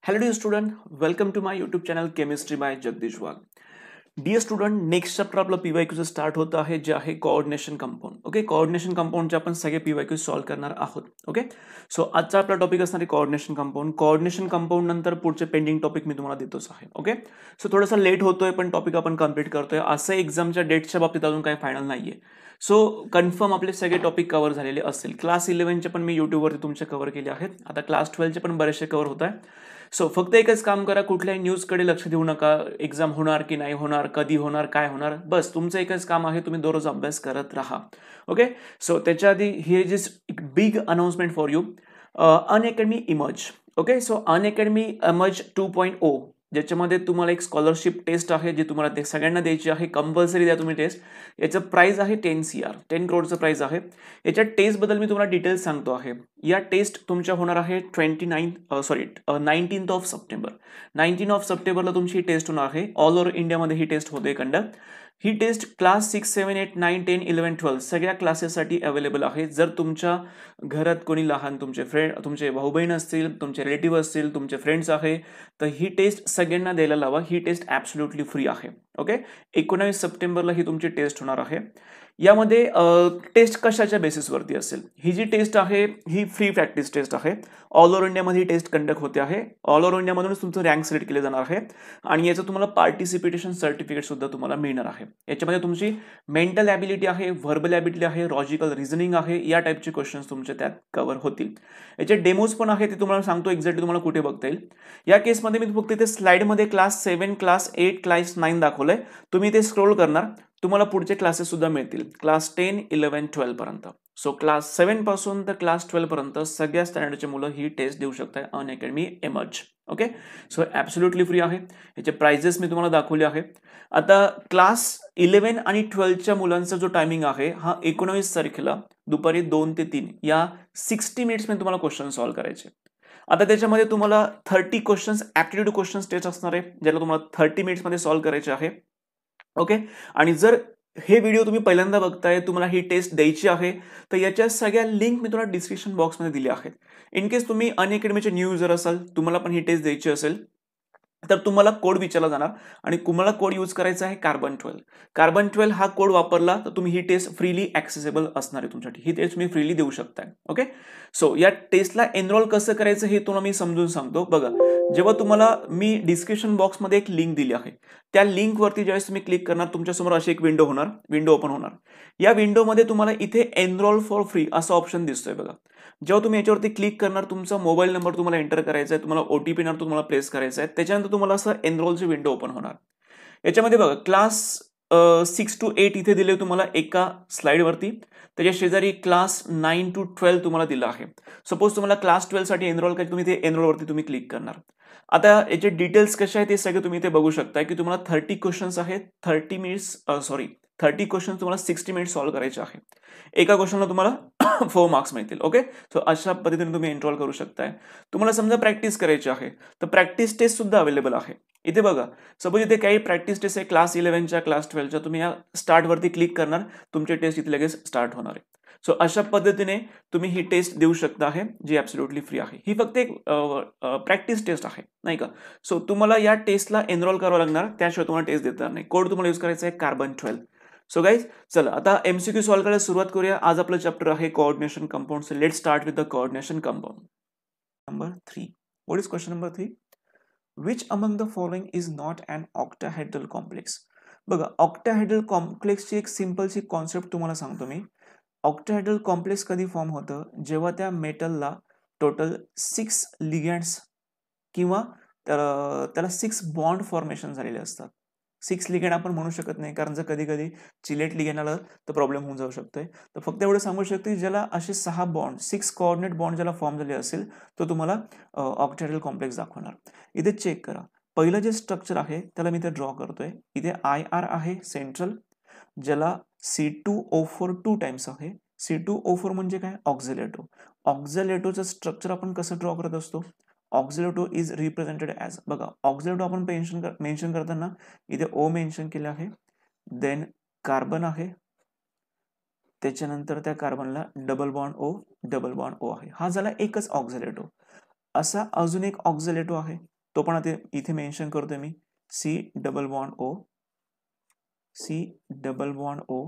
Hello dear student, welcome to my YouTube channel Chemistry by Jagdish Wag. Dear student next chapter आपलं पीवायक्यूचं start होत आहे जे आहे कोऑर्डिनेशन कंपाऊंड. ओके, कोऑर्डिनेशन कंपाऊंडचे आपण सगळे पीवायक्यू सॉल्व्ह करणार आहोत. ओके, सो आजचा आपला टॉपिक असणार आहे कोऑर्डिनेशन कंपाऊंड. कोऑर्डिनेशन कंपाऊंड नंतर पुढचे पेंडिंग टॉपिक मी तुम्हाला देतोच आहे. ओके, सो थोडासा लेट होतोय पण टॉपिक आपण कम्प्लीट करतोय. असं एक्झामच्या डेटच्या बाबतीत अजून काही फायनल नाहीये. सो कन्फर्म आपले सगळे टॉपिक कव्हर झालेले असतील. क्लास 11चे पण मी युट्यूबवरती तुमचे कव्हर केले आहेत. आता क्लास 12चे पण बरेचसे कव्हर होत आहे. सो फक्त एकच काम करा, कुठल्याही न्यूजकडे लक्ष देऊ नका. एक्झाम होणार की नाही होणार, कधी होणार, काय होणार, बस तुमचं एकच काम आहे, तुम्ही दररोज अभ्यास करत राहा. ओके, सो त्याच्या आधी here is big announcement for you. Unacademy emerge. Okay, so Unacademy emerge 2.0 ज्याच्यामध्ये तुम्हाला एक स्कॉलरशिप टेस्ट आहे जी तुम्हाला ते सगळ्यांना द्यायची आहे. कंपल्सरी द्या तुम्ही टेस्ट. याचं प्राइस आहे 10 CR, 10 करोडचं प्राइस आहे. याच्या टेस्टबद्दल मी तुम्हाला डिटेल्स सांगतो आहे. या टेस्ट तुमच्या होणार आहे 19th ऑफ सप्टेंबर. 19 ऑफ सप्टेंबरला तुमची ही टेस्ट होणार आहे. ऑल ओव्हर इंडियामध्ये ही टेस्ट होते कंडक्ट. ही टेस्ट क्लास 6, 7, 8, 9, 10, 11, 12 सगळ्या क्लासेससाठी अवेलेबल आहे. जर तुमच्या घरात कोणी लहान तुमचे फ्रेंड, तुमचे भाऊ बहीण असतील, तुमचे रिलेटिव्ह असतील, तुमचे फ्रेंड्स आहे, तर ही टेस्ट सगळ्यांना द्यायला लावा. ही टेस्ट ॲब्सोल्युटली फ्री आहे. ओके, 19 सप्टेंबरला ही तुमची टेस्ट होणार आहे. यामध्ये टेस्ट कशाच्या बेसिसवरती असेल? ही जी टेस्ट आहे ही फ्री प्रॅक्टिस टेस्ट आहे. ऑल ओव्हर इंडियामध्ये ही टेस्ट कंडक्ट होते आहे. ऑल ओव्हर इंडियामधूनच तुमचं रँक सिलेक्ट केले जाणार आहे आणि याचं तुम्हाला पार्टिसिपेशन सर्टिफिकेट सुद्धा तुम्हाला मिळणार आहे. याच्यामध्ये तुमची मेंटल ॲबिलिटी आहे, व्हर्बल ॲबिलिटी आहे, लॉजिकल रिझनिंग आहे, या टाईपचे क्वेश्चन्स तुमचे त्यात कव्हर होतील. याचे डेमोज पण आहे, ते तुम्हाला सांगतो एक्झॅक्टली तुम्हाला कुठे बघता येईल. या केसमध्ये मी फक्त इथे स्लाइडमध्ये क्लास 7, क्लास 8, क्लास 9 दाखवलंय. तुम्ही ते स्क्रोल करणार, तुम्हाला पुढचे क्लासेस सुद्धा मिळतील क्लास 10, 11, 12 पर्यंत. सो क्लास 7 पासून तर क्लास 12 पर्यंत सगळ्या स्टँडर्डचे मुलं ही टेस्ट देऊ शकतात Unacademy emerge. Okay, so absolutely free आहे. याचे प्राइजेस मी तुम्हाला दाखवले आहे. आता क्लास 11 आणि 12च्या मुलांचा जो टायमिंग आहे हा 19 तारखेला दुपारी 2 ते 3 या 60 मिनिट्समध्ये तुम्हाला क्वेश्चन सॉल्व्ह करायचे. आता त्याच्यामध्ये तुम्हाला 30 क्वेश्चन्स ॲप्टिट्यूड क्वेश्चन्स टेस्ट असणार आहे, ज्याला तुम्हाला 30 मिनिट्समध्ये सॉल्व्ह करायचे आहे. ओके, आणि जर हे व्हिडिओ तुम्ही पहिल्यांदा बघताय, तुम्हाला ही टेस्ट द्यायची आहे, तर याच्या सगळ्या लिंक मी तुम्हाला डिस्क्रिप्शन बॉक्समध्ये दिल्या आहेत. इन केस तुम्ही अनअकॅडमीचे न्यू युजर असाल, तुम्हाला पण ही टेस्ट द्यायची असेल, तर तुम्हाला कोड विचारला जाणार आणि तुम्हाला कोड यूज करायचा आहे कार्बन 12. कार्बन 12 हा कोड वापरला तर तुम्ही ही टेस्ट फ्रीली ॲक्सेसेबल असणार आहे तुमच्यासाठी. ही टेस्ट तुम्ही फ्रीली देऊ शकताय. ओके, सो या टेस्टला एनरोल कसं करायचं हे तुम्हाला मी समजून सांगतो. बघा, जेव्हा तुम्हाला मी डिस्क्रिप्शन बॉक्समध्ये एक लिंक दिली आहे, त्या लिंकवरती ज्यावेळेस तुम्ही क्लिक करणार, तुमच्यासमोर अशी एक विंडो ओपन होणार. या विंडोमध्ये तुम्हाला इथे एनरोल फॉर फ्री असा ऑप्शन दिसतोय बघा. जेव्हा तुम्ही याच्यावरती क्लिक करणार, तुमचा मोबाईल नंबर तुम्हाला एंटर करायचा आहे, तुम्हाला OTP नंबर तुम्हाला प्लेस करायचा आहे, त्याच्यानंतर तुम्हाला असं एनरोलची विंडो ओपन होणार. याच्यामध्ये बघा क्लास 6 to 8 इथे दिले तुम्हाला एका स्लाइडवरती. त्याच्या शेजारी क्लास 9 to 12 तुम्हाला दिला आहे. सपोज तुम्हाला क्लास 12 साठी एनरोल करायचं, तुम्ही ते एनरोलवरती तुम्ही क्लिक करणार. आता याचे डिटेल्स कसे आहेत ते सगळे तुम्ही इथे बघू शकता की तुम्हाला 30 क्वेश्चन्स आहेत. 30 क्वेश्चन तुम्हाला 60 मिनिट्स सॉल्व्ह करायचे आहे. एका क्वेश्चनला तुम्हाला 4 मार्क्स मिळतील. ओके, सो अशा पद्धतीने तुम्ही एनरोल करू शकताय. तुम्हाला समजा प्रॅक्टिस करायची आहे तर प्रॅक्टिस टेस्ट सुद्धा अवेलेबल आहे. इथे बघा, सपोज इथे काही प्रॅक्टिस टेस्ट आहे क्लास 11च्या, क्लास 12च्या, तुम्ही या स्टार्टवरती क्लिक करणार, तुमची टेस्ट इथे लगेच स्टार्ट होणार आहे. सो अशा पद्धतीने तुम्ही ही टेस्ट देऊ शकता आहे, जी ॲब्सोल्युटली फ्री आहे. ही फक्त एक प्रॅक्टिस टेस्ट आहे, नाही का. सो तुम्हाला या टेस्टला एनरोल करावं लागणार, त्याशिवाय तुम्हाला टेस्ट देणार नाही. कोड तुम्हाला यूज करायचा आहे कार्बन 12. सो गाईज, चला आता MCQ सॉल्व्ह करायला सुरुवात करूया. आज आपलं चॅप्टर आहे coordination compound. So let start with the coordination compound. Number 3. What is question number 3? Which among the following is not an octahedral complex? बघा, ऑक्टाहेड्रल कॉम्प्लेक्सची एक सिंपलची कॉन्सेप्ट तुम्हाला सांगतो मी. ऑक्टाहेड्रल कॉम्प्लेक्स कधी फॉर्म होतं? जेव्हा त्या मेटलला टोटल 6 लिगँड्स किंवा त्याला 6 बॉन्ड फॉर्मेशन झालेले असतात. 6 लिगँड आपण म्हणू शकत नाही, कारण जर कधी कधी चिलेट लिगँड आलं तर प्रॉब्लेम होऊन जाऊ शकतोय. तर फक्त एवढं सांगू शकते, ज्याला असे 6 बॉन्ड, 6 कोऑर्डिनेट बॉन्ड ज्याला फॉर्म झाले असेल तो तुम्हाला ऑक्टाहेड्रल कॉम्प्लेक्स दाखवणार. इथे चेक करा, पहिलं जे स्ट्रक्चर आहे त्याला मी इथे ड्रॉ करतोय. इथे IR आहे सेंट्रल, ज्याला C2O4 2 टाइम्स आहे. C2O4 म्हणजे काय? ऑक्झिलेटो. ऑक्झिलेटोचं स्ट्रक्चर आपण कसं ड्रॉ करत असतो? ऑक्झिलेटो इज रिप्रेझेंटेड ॲज, बघा ऑक्झिलेटो आपण मेन्शन करताना इथे O मेन्शन केलं आहे, देन कार्बन आहे, त्याच्यानंतर त्या कार्बनला डबल बॉन्ड O आहे. हा झाला एकच ऑक्झिलेटो. असा अजून एक ऑक्झिलेटो आहे, तो पण आता इथे मेन्शन करतोय मी, C डबल बॉन्ड O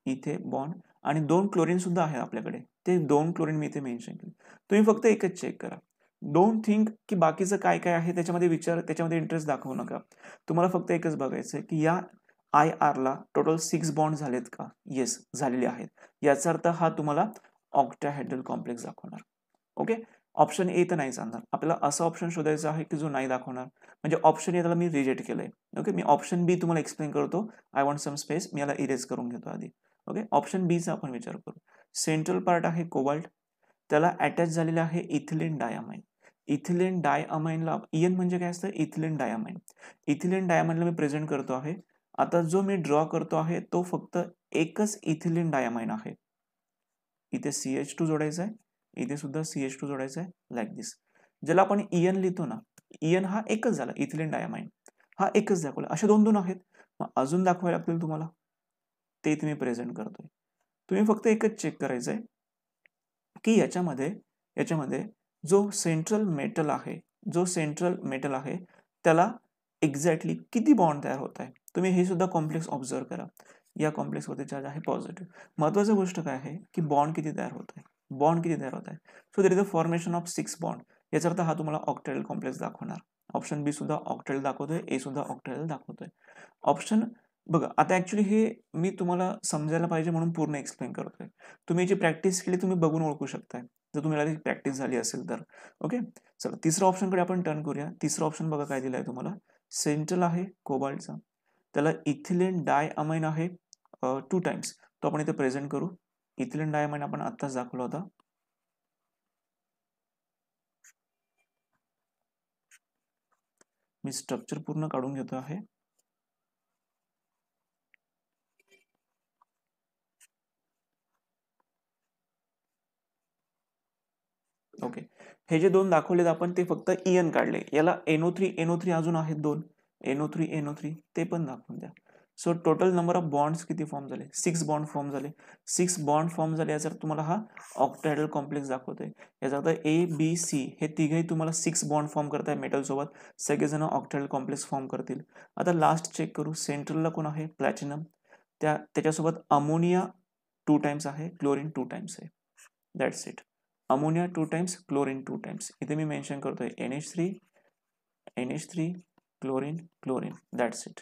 इथे बॉन्ड, आणि 2 क्लोरीन सुद्धा आहे आपल्याकडे, ते 2 क्लोरीन मी इथे मेन्शन केले. तुम्ही फक्त एकच चेक करा. डोंट थिंक की बाकीचं काय काय आहे त्याच्यामध्ये इंटरेस्ट दाखवू नका. तुम्हाला फक्त एकच बघायचं आहे की या IR ला टोटल 6 बॉन्ड झालेत का? येस, झालेले आहेत. याचा अर्थ हा तुम्हाला ऑक्टाहेड्रल कॉम्प्लेक्स दाखवणार. ओके, ऑप्शन ए तर नाही सांगणार. आपल्याला असा ऑप्शन शोधायचा आहे की जो नाही दाखवणार. म्हणजे ऑप्शन ए त्याला मी रिजेक्ट केलंय. ओके, मी ऑप्शन बी तुम्हाला एक्सप्लेन करतो. I want some space. मी याला इरेज करून घेतो आधी. ओके, ऑप्शन बीचा आपण विचार करू. सेंट्रल पार्ट आहे कोबाल्ट, त्याला अटॅच झालेलं आहे इथिलीन डायअमाइन. इथिलीन डायअमाइनला इएन म्हणजे काय असतं? Ethylene diamine. इथिलीन डायअमाइनला मी प्रेझेंट करतो आहे. आता जो मी ड्रॉ करतो आहे तो फक्त एकच इथिलीन डायअमाइन आहे. इथे CH2 जोडायचा आहे, इथे सुद्धा CH2 जोडायचा आहे, लाईक दिस. ज्याला आपण इएन लिहितो ना, इएन हा एकच झाला, इथिलीन डायअमाइन हा एकच दाखवला. असे 2-2 आहेत. मग अजून दाखवायला लागतील तुम्हाला, ते इथे मी प्रेझेंट करतोय. तुम्ही फक्त एकच चेक करायचं आहे की याच्यामध्ये जो सेंट्रल मेटल आहे त्याला एक्झॅक्टली किती बॉन्ड तयार होत आहे. तुम्ही हे सुद्धा कॉम्प्लेक्स ऑब्झर्व करा. या कॉम्प्लेक्सवरती चार्ज आहे पॉझिटिव्ह. महत्वाची गोष्ट काय आहे की बॉन्ड किती तयार होत आहे. So there is a formation of 6 bond. याचा अर्थ हा तुम्हाला ऑक्टेल कॉम्प्लेक्स दाखवणार. ऑप्शन बी सुद्धा ऑक्टेल दाखवतोय, ए सुद्धा ऑक्टेल दाखवतोय. ऑप्शन बघा, आता ऍक्च्युली हे मी तुम्हाला समजायला पाहिजे म्हणून पूर्ण एक्सप्लेन करतोय. तुम्ही याची प्रॅक्टिस केली, तुम्ही बघून ओळखू शकताय जर तुम्हाला प्रॅक्टिस झाली असेल तर. ओके, चला तिसऱ्या ऑप्शनकडे आपण टर्न करूया. तिसरा ऑप्शन बघा काय दिलाय तुम्हाला. सेंट्रल आहे कोबाल्टचा, त्याला इथिलीन डायअमाइन आहे 2 टाइम्स. तो आपण इथे प्रेझेंट करू. इथिलीन डायअमाइन आपण आत्ताच दाखवला होता. मी स्ट्रक्चर पूर्ण काढून घेतो आहे. ओके, हे जे 2 दाखवलेत आपण ते फक्त इएन काढले. याला NO3 अजून आहेत 2, NO3 ते पण दाखवून द्या. So total number of bonds किती फॉर्म झाले? 6 बॉन्ड फॉर्म झाले. 6 बॉन्ड फॉर्म झाले याचा अर्थ तुम्हाला हा ऑक्टाहेड्रल कॉम्प्लेक्स दाखवतोय. याचा अर्थ A B C हे तिघही तुम्हाला 6 बॉन्ड फॉर्म करताय मेटल सोबत. सगळेजण ऑक्टाहेड्रल कॉम्प्लेक्स फॉर्म करतील. आता लास्ट चेक करू. सेंट्रलला कोण आहे? प्लॅटिनम. त्याच्यासोबत अमोनिया 2 टाइम्स आहे, क्लोरीन 2 टाइम्स आहे. That's it. Ammonia 2 times, chlorine 2 times. इथे मी मेन्शन करतोय NH3 क्लोरीन दॅट्स इट.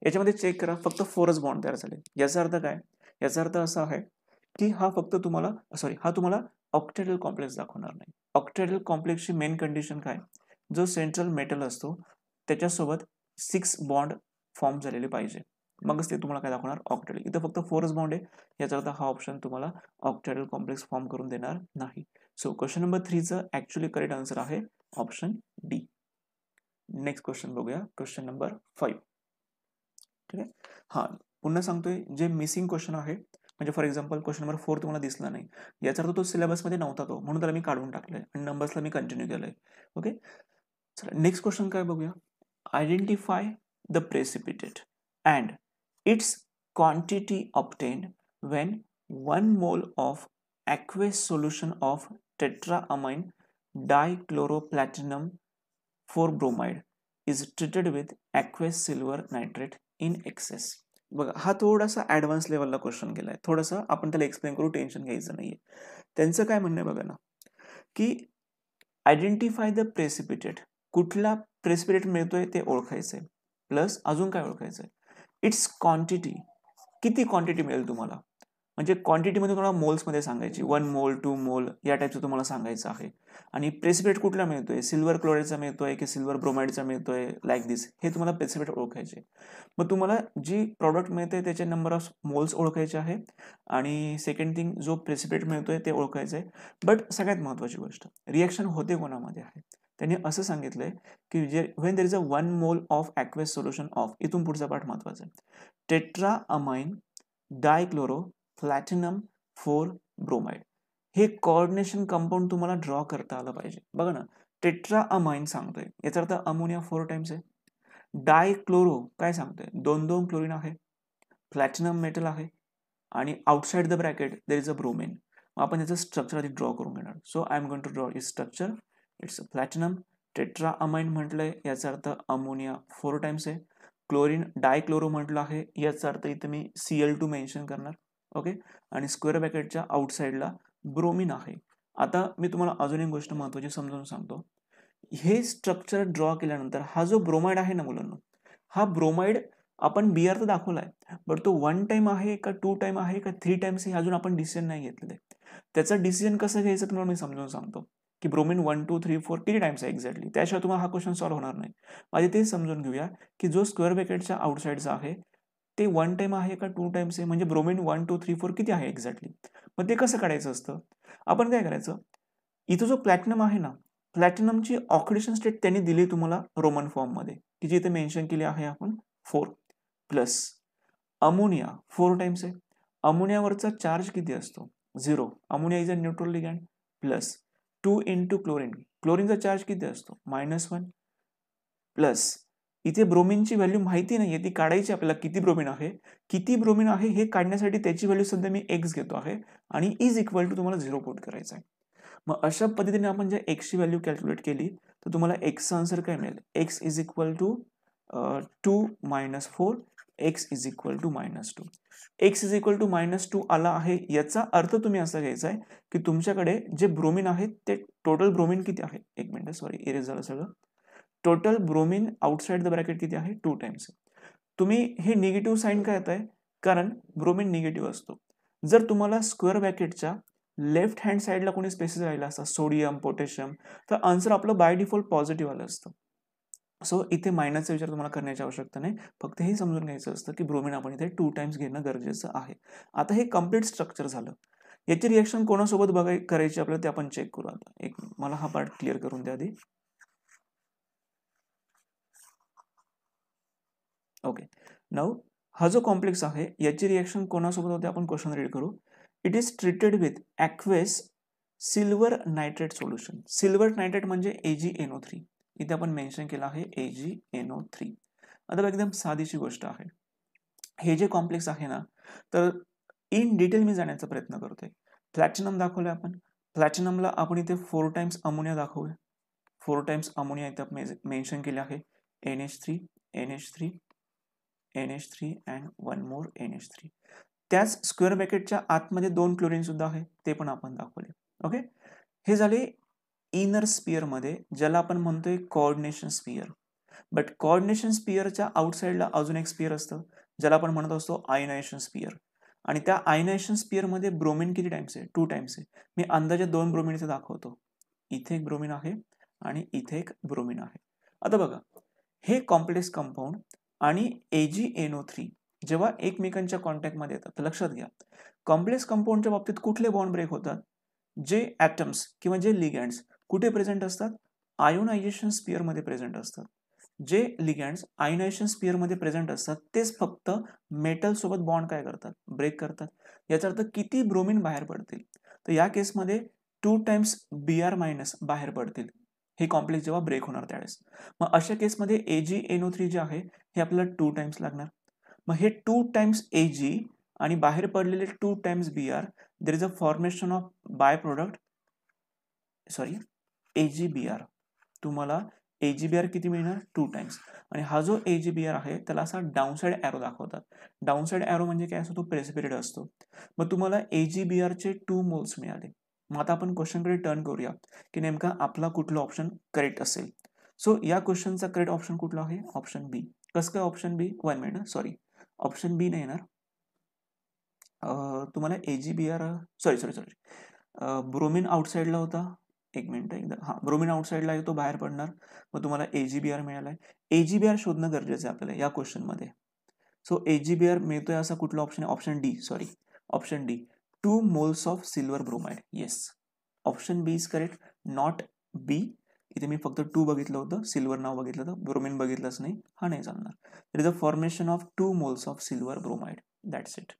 याच्यामध्ये चेक करा, फक्त 4च बॉन्ड तयार झाले. याचा अर्थ काय? याचा अर्थ असा आहे की हा तुम्हाला ऑक्टेहेड्रल कॉम्प्लेक्स दाखवणार नाही. ऑक्टेहेड्रल कॉम्प्लेक्सची मेन कंडिशन काय? जो सेंट्रल मेटल असतो त्याच्यासोबत 6 बॉन्ड फॉर्म झालेले पाहिजे, मगच ते तुम्हाला काय दाखवणार? ऑक्टेहेड्रल. इथं फक्त 4च बॉन्ड आहे. याचा अर्थ हा ऑप्शन तुम्हाला ऑक्टेहेड्रल कॉम्प्लेक्स फॉर्म करून देणार नाही. सो क्वेश्चन नंबर 3चं ऍक्च्युअली करेक्ट आन्सर आहे ऑप्शन डी. नेक्स्ट क्वेश्चन बघूया, क्वेश्चन नंबर 5. ठीक आहे. हा, पुन्हा सांगतोय, जे मिसिंग क्वेश्चन आहे, म्हणजे फॉर एक्झाम्पल क्वेश्चन नंबर 4 तुम्हाला दिसला नाही, याचा अर्थ तो सिलेबसमध्ये नव्हता, तो म्हणून त्याला मी काढून टाकलंय आणि नंबर्सला मी कंटिन्यू केलंय. ओके, चला नेक्स्ट क्वेश्चन काय बघूया. Identify the precipitate and it's quantity obtained when 1 mole of aqueous solution of tetraamine dichloroplatinum 4-bromide is treated with aqueous silver nitrate in excess. बघा, हा थोडासा ऍडव्हान्स लेवलला क्वेश्चन गेलाय. थोडासा आपण त्याला एक्सप्लेन करू, टेन्शन घ्यायचं नाहीये. त्यांचं काय म्हणणं आहे बघा ना, की आयडेंटिफाय द प्रेसिपिटेट. कुठला प्रेसिपिटेट मिळतोय ते ओळखायचंय, प्लस अजून काय ओळखायचंय? Its quantity. किती क्वांटिटी मिळेल तुम्हाला, म्हणजे क्वांटिटीमध्ये तुम्हाला मोल्समध्ये सांगायची. 1 मोल 2 मोल या टाईपचं तुम्हाला सांगायचं आहे. आणि प्रेसिपिटेट कुठला मिळतोय? सिल्वर क्लोराईडचा मिळतोय की सिल्वर ब्रोमाइडचा मिळतोय, लाईक दिस. हे तुम्हाला प्रेसिपिटेट ओळखायचे. मग तुम्हाला जी प्रॉडक्ट मिळते त्याचे नंबर ऑफ मोल्स ओळखायचे आहे, आणि सेकंड थिंग जो प्रेसिपिटेट मिळतोय ते ओळखायचं आहे. बट सगळ्यात महत्वाची गोष्ट, रिएक्शन होते कोणामध्ये आहे. त्यांनी असं सांगितलंय की when there is a 1 mole of aqueous solution of, इथून पुढचा पार्ट महत्वाचा आहे, टेट्राअमाइन डायक्लोरो प्लॅटिनम 4-ब्रोमाइड. हे कोऑर्डिनेशन कंपाऊंड तुम्हाला ड्रॉ करता आलं पाहिजे. बघा ना, टेट्राअमाइन सांगतोय, याचा अर्थ अमोनिया 4 टाइम्स आहे. डायक्लोरो काय सांगतोय? 2 क्लोरीन आहे, प्लॅटिनम मेटल आहे, आणि outside the bracket there is a bromine. आपण याचं स्ट्रक्चर आधी ड्रॉ करून घेणार. So I am going to draw is structure. It's platinum tetra ammine म्हटलंय याचा अर्थ अमोनिया 4 टाइम्स आहे. क्लोरीन डायक्लोरो म्हटलं आहे याचा अर्थ इथे मी Cl2 मेन्शन करणार. ओके, आणि स्क्वेअर ब्रॅकेटच्या आउटसाइडला ब्रोमीन आहे. आता मी तुम्हाला अजून एक गोष्ट महत्त्वाची समजावून सांगतो. हे स्ट्रक्चर ड्रॉ केल्यानंतर हा जो ब्रोमाइड आहे ना मुलांना, हा ब्रोमाइड आपण Br तर दाखवलाय, बट तो 1 टाइम आहे का 2 टाइम आहे का 3 टाइम्स हे अजून आपण डिसिजन नाही घेतलेलं आहे. त्याचा डिसिजन कसं घ्यायचं तुम्हाला मी समजावून सांगतो की ब्रोमीन 1 2 3 4 किती टाइम्स आहे एक्झॅक्टली, त्याशिवाय तुम्हाला हा क्वेश्चन सॉल्व्ह होणार नाही. आधी ते समजून घेऊया की जो स्क्वेअर ब्रॅकेटच्या आउटसाइडचा आहे ते 1 टाइम आहे का 2 टाइम्स आहे, म्हणजे ब्रोमीन 1 2 3 4 किती आहे एक्झॅक्टली. मग ते कसं काढायचं असतं, आपण काय करायचं, इथं जो प्लॅटिनम आहे ना, प्लॅटिनमची ऑक्सिडेशन स्टेट त्यांनी दिली तुम्हाला रोमन फॉर्म मध्ये, की जी इथे मेन्शन केली आहे आपण 4 प्लस अमोनिया 4 टाइम्स आहे. अमोनियावरचा चार्ज किती असतो 0. Ammonia is a neutral ligand plus 2 into chlorine. क्लोरीनचा चार्ज किती असतो -1 प्लस इथे ब्रोमीनची व्हॅल्यू माहिती नाहीये, ती काढायची आपल्याला. किती ब्रोमीन आहे हे काढण्यासाठी त्याची व्हॅल्यू सध्या मी x घेतो आहे आणि इज इक्वल टू तुम्हाला 0 पुट करायचं आहे. मग अशा पद्धतीने आपण जर x ची व्हॅल्यू कॅल्क्युलेट केली तर तुम्हाला x चा आन्सर काय मिळेल, x is equal to 2 - 4, x is equal to -2. x is equal to -2 आला आहे याचा अर्थ तुम्ही असा घ्यायचा आहे की तुमच्याकडे जे ब्रोमीन आहे ते टोटल ब्रोमीन किती आहे, एक मिनिट सॉरी इरेज झालं सगळं. Total bromine outside the bracket किती आहे 2 टाइम्स. तुम्ही हे निगेटिव्ह साईन काय येत आहे, कारण ब्रोमीन निगेटिव्ह असतो. जर तुम्हाला स्क्वेअर ब्रॅकेटच्या लेफ्ट हँड साईडला कोणी स्पेसिस राहिला असता सोडियम पोटॅशियम तर आन्सर आपलं बाय डिफॉल्ट पॉझिटिव्ह आलं असतं. सो इथे मायनसचा विचार तुम्हाला करण्याची आवश्यकता नाही, फक्त हे समजून घ्यायचं असतं की ब्रोमीन आपण इथे 2 टाइम्स घेणं गरजेचं आहे. आता हे कम्प्लीट स्ट्रक्चर झालं. याची रिएक्शन कोणासोबत करायची आपल्याला ते आपण चेक करू. आता एक मला हा पार्ट क्लिअर करून द्या आधी. ओके, नाउ हा जो कॉम्प्लेक्स आहे याची रिएक्शन कोणासोबत होते आपण क्वेश्चन रीड करू. It is treated with aqueous silver nitrate solution. Silver nitrate म्हणजे AgNO3. इथे आपण मेन्शन केलं आहे AgNO3. आता एकदम साधीशी गोष्ट आहे. हे जे कॉम्प्लेक्स आहे ना, तर इन डिटेल मी जाण्याचा प्रयत्न करतोय. प्लॅटिनम दाखवलंय आपण. प्लॅटिनमला आपण इथे 4 टाइम्स अमोनिया दाखवूया. 4 टाइम्स अमोनिया इथे मेन्शन केले आहे. NH3 NH3 NH3 and 1 more NH3. त्याच स्क्वेअर ब्रॅकेटच्या आतमध्ये 2 क्लोरीन सुद्धा आहे, ते पण आपण दाखवले. ओके, हे झाले इनर स्पियर मध्ये, ज्याला आपण म्हणतोय कोऑर्डिनेशन स्पियर. बट कोऑर्डिनेशन स्पियरच्या आउटसाइडला अजून एक स्पियर असतं ज्याला आपण म्हणत असतो आयनायझेशन स्पियर. आणि त्या आयनायझेशन स्पियर मध्ये ब्रोमीन किती टाइम्स आहे, 2 टाइम्स आहे. मी अंदाजे 2 ब्रोमीन इथे दाखवतो. इथे एक ब्रोमीन आहे आणि इथे एक ब्रोमीन आहे. आता बघा, हे कॉम्प्लेक्स कंपाऊंड आणि AgNO3 जेव्हा एकमेकांच्या कॉन्टॅक्टमध्ये येतात तर लक्षात घ्या, कॉम्प्लेक्स कंपाऊंडच्या बाबतीत कुठले बॉन्ड ब्रेक होतात, जे ॲटम्स किंवा जे लिगँड्स कुठे प्रेझेंट असतात, आयोनायझेशन स्पियर मध्ये प्रेझेंट असतात. जे लिगँड्स आयोनायझेशन स्पियर मध्ये प्रेझेंट असतात तेच फक्त मेटल सोबत बॉन्ड काय करतात, ब्रेक करतात. याचा अर्थ किती ब्रोमीन बाहेर पडतील, तर या केसमध्ये 2 टाइम्स Br- बाहेर पडतील हे कॉम्प्लेक्स जेव्हा ब्रेक होणार त्यावेळेस. मग अशा केसमध्ये AgNO3 जे आहे हे आपल्याला 2 टाइम्स लागणार. मग हे 2 टाइम्स Ag आणि बाहेर पडलेले 2 times Br, there is a formation of by product AgBr. तुम्हाला AgBr किती मिळणार, 2 टाइम्स. आणि हा जो AgBr आहे त्याला असा डाऊनसाइड ॲरो दाखवतात. डाऊनसाइड ॲरो म्हणजे काय असतो, तो प्रेसिपिटेड असतो. मग तुम्हाला AgBr चे 2 मोल्स मिळाले. मग आता आपण क्वेश्चनकडे टर्न करूया की नेमका आपला कुठला ऑप्शन करेक्ट असेल. सो या क्वेश्चनचा करेक्ट ऑप्शन कुठला आहे, ऑप्शन बी. कसं काय ऑप्शन बी, 1 मिनिट सॉरी, ऑप्शन बी नाही येणार. तुम्हाला AgBr ब्रोमीन आउटसाइडला होता, एक मिनिट एकदा, हा ब्रोमीन आउटसाइडला आहे तो बाहेर पडणार. मग तुम्हाला AgBr मिळालाय. AgBr शोधणं गरजेचं आहे आपल्याला या क्वेश्चन मध्ये. सो AgBr मिळतोय असा कुठला ऑप्शन आहे, option D. Sorry, option D, 2 moles of silver bromide. Yes, option B is correct, not B. इथे मी फक्त 2 बघितलं होतं, सिल्वर नाव बघितलं होतं, ब्रोमीन बघितलंच नाही, हा नाही चालणार. There is a formation of 2 moles of silver bromide, that's it.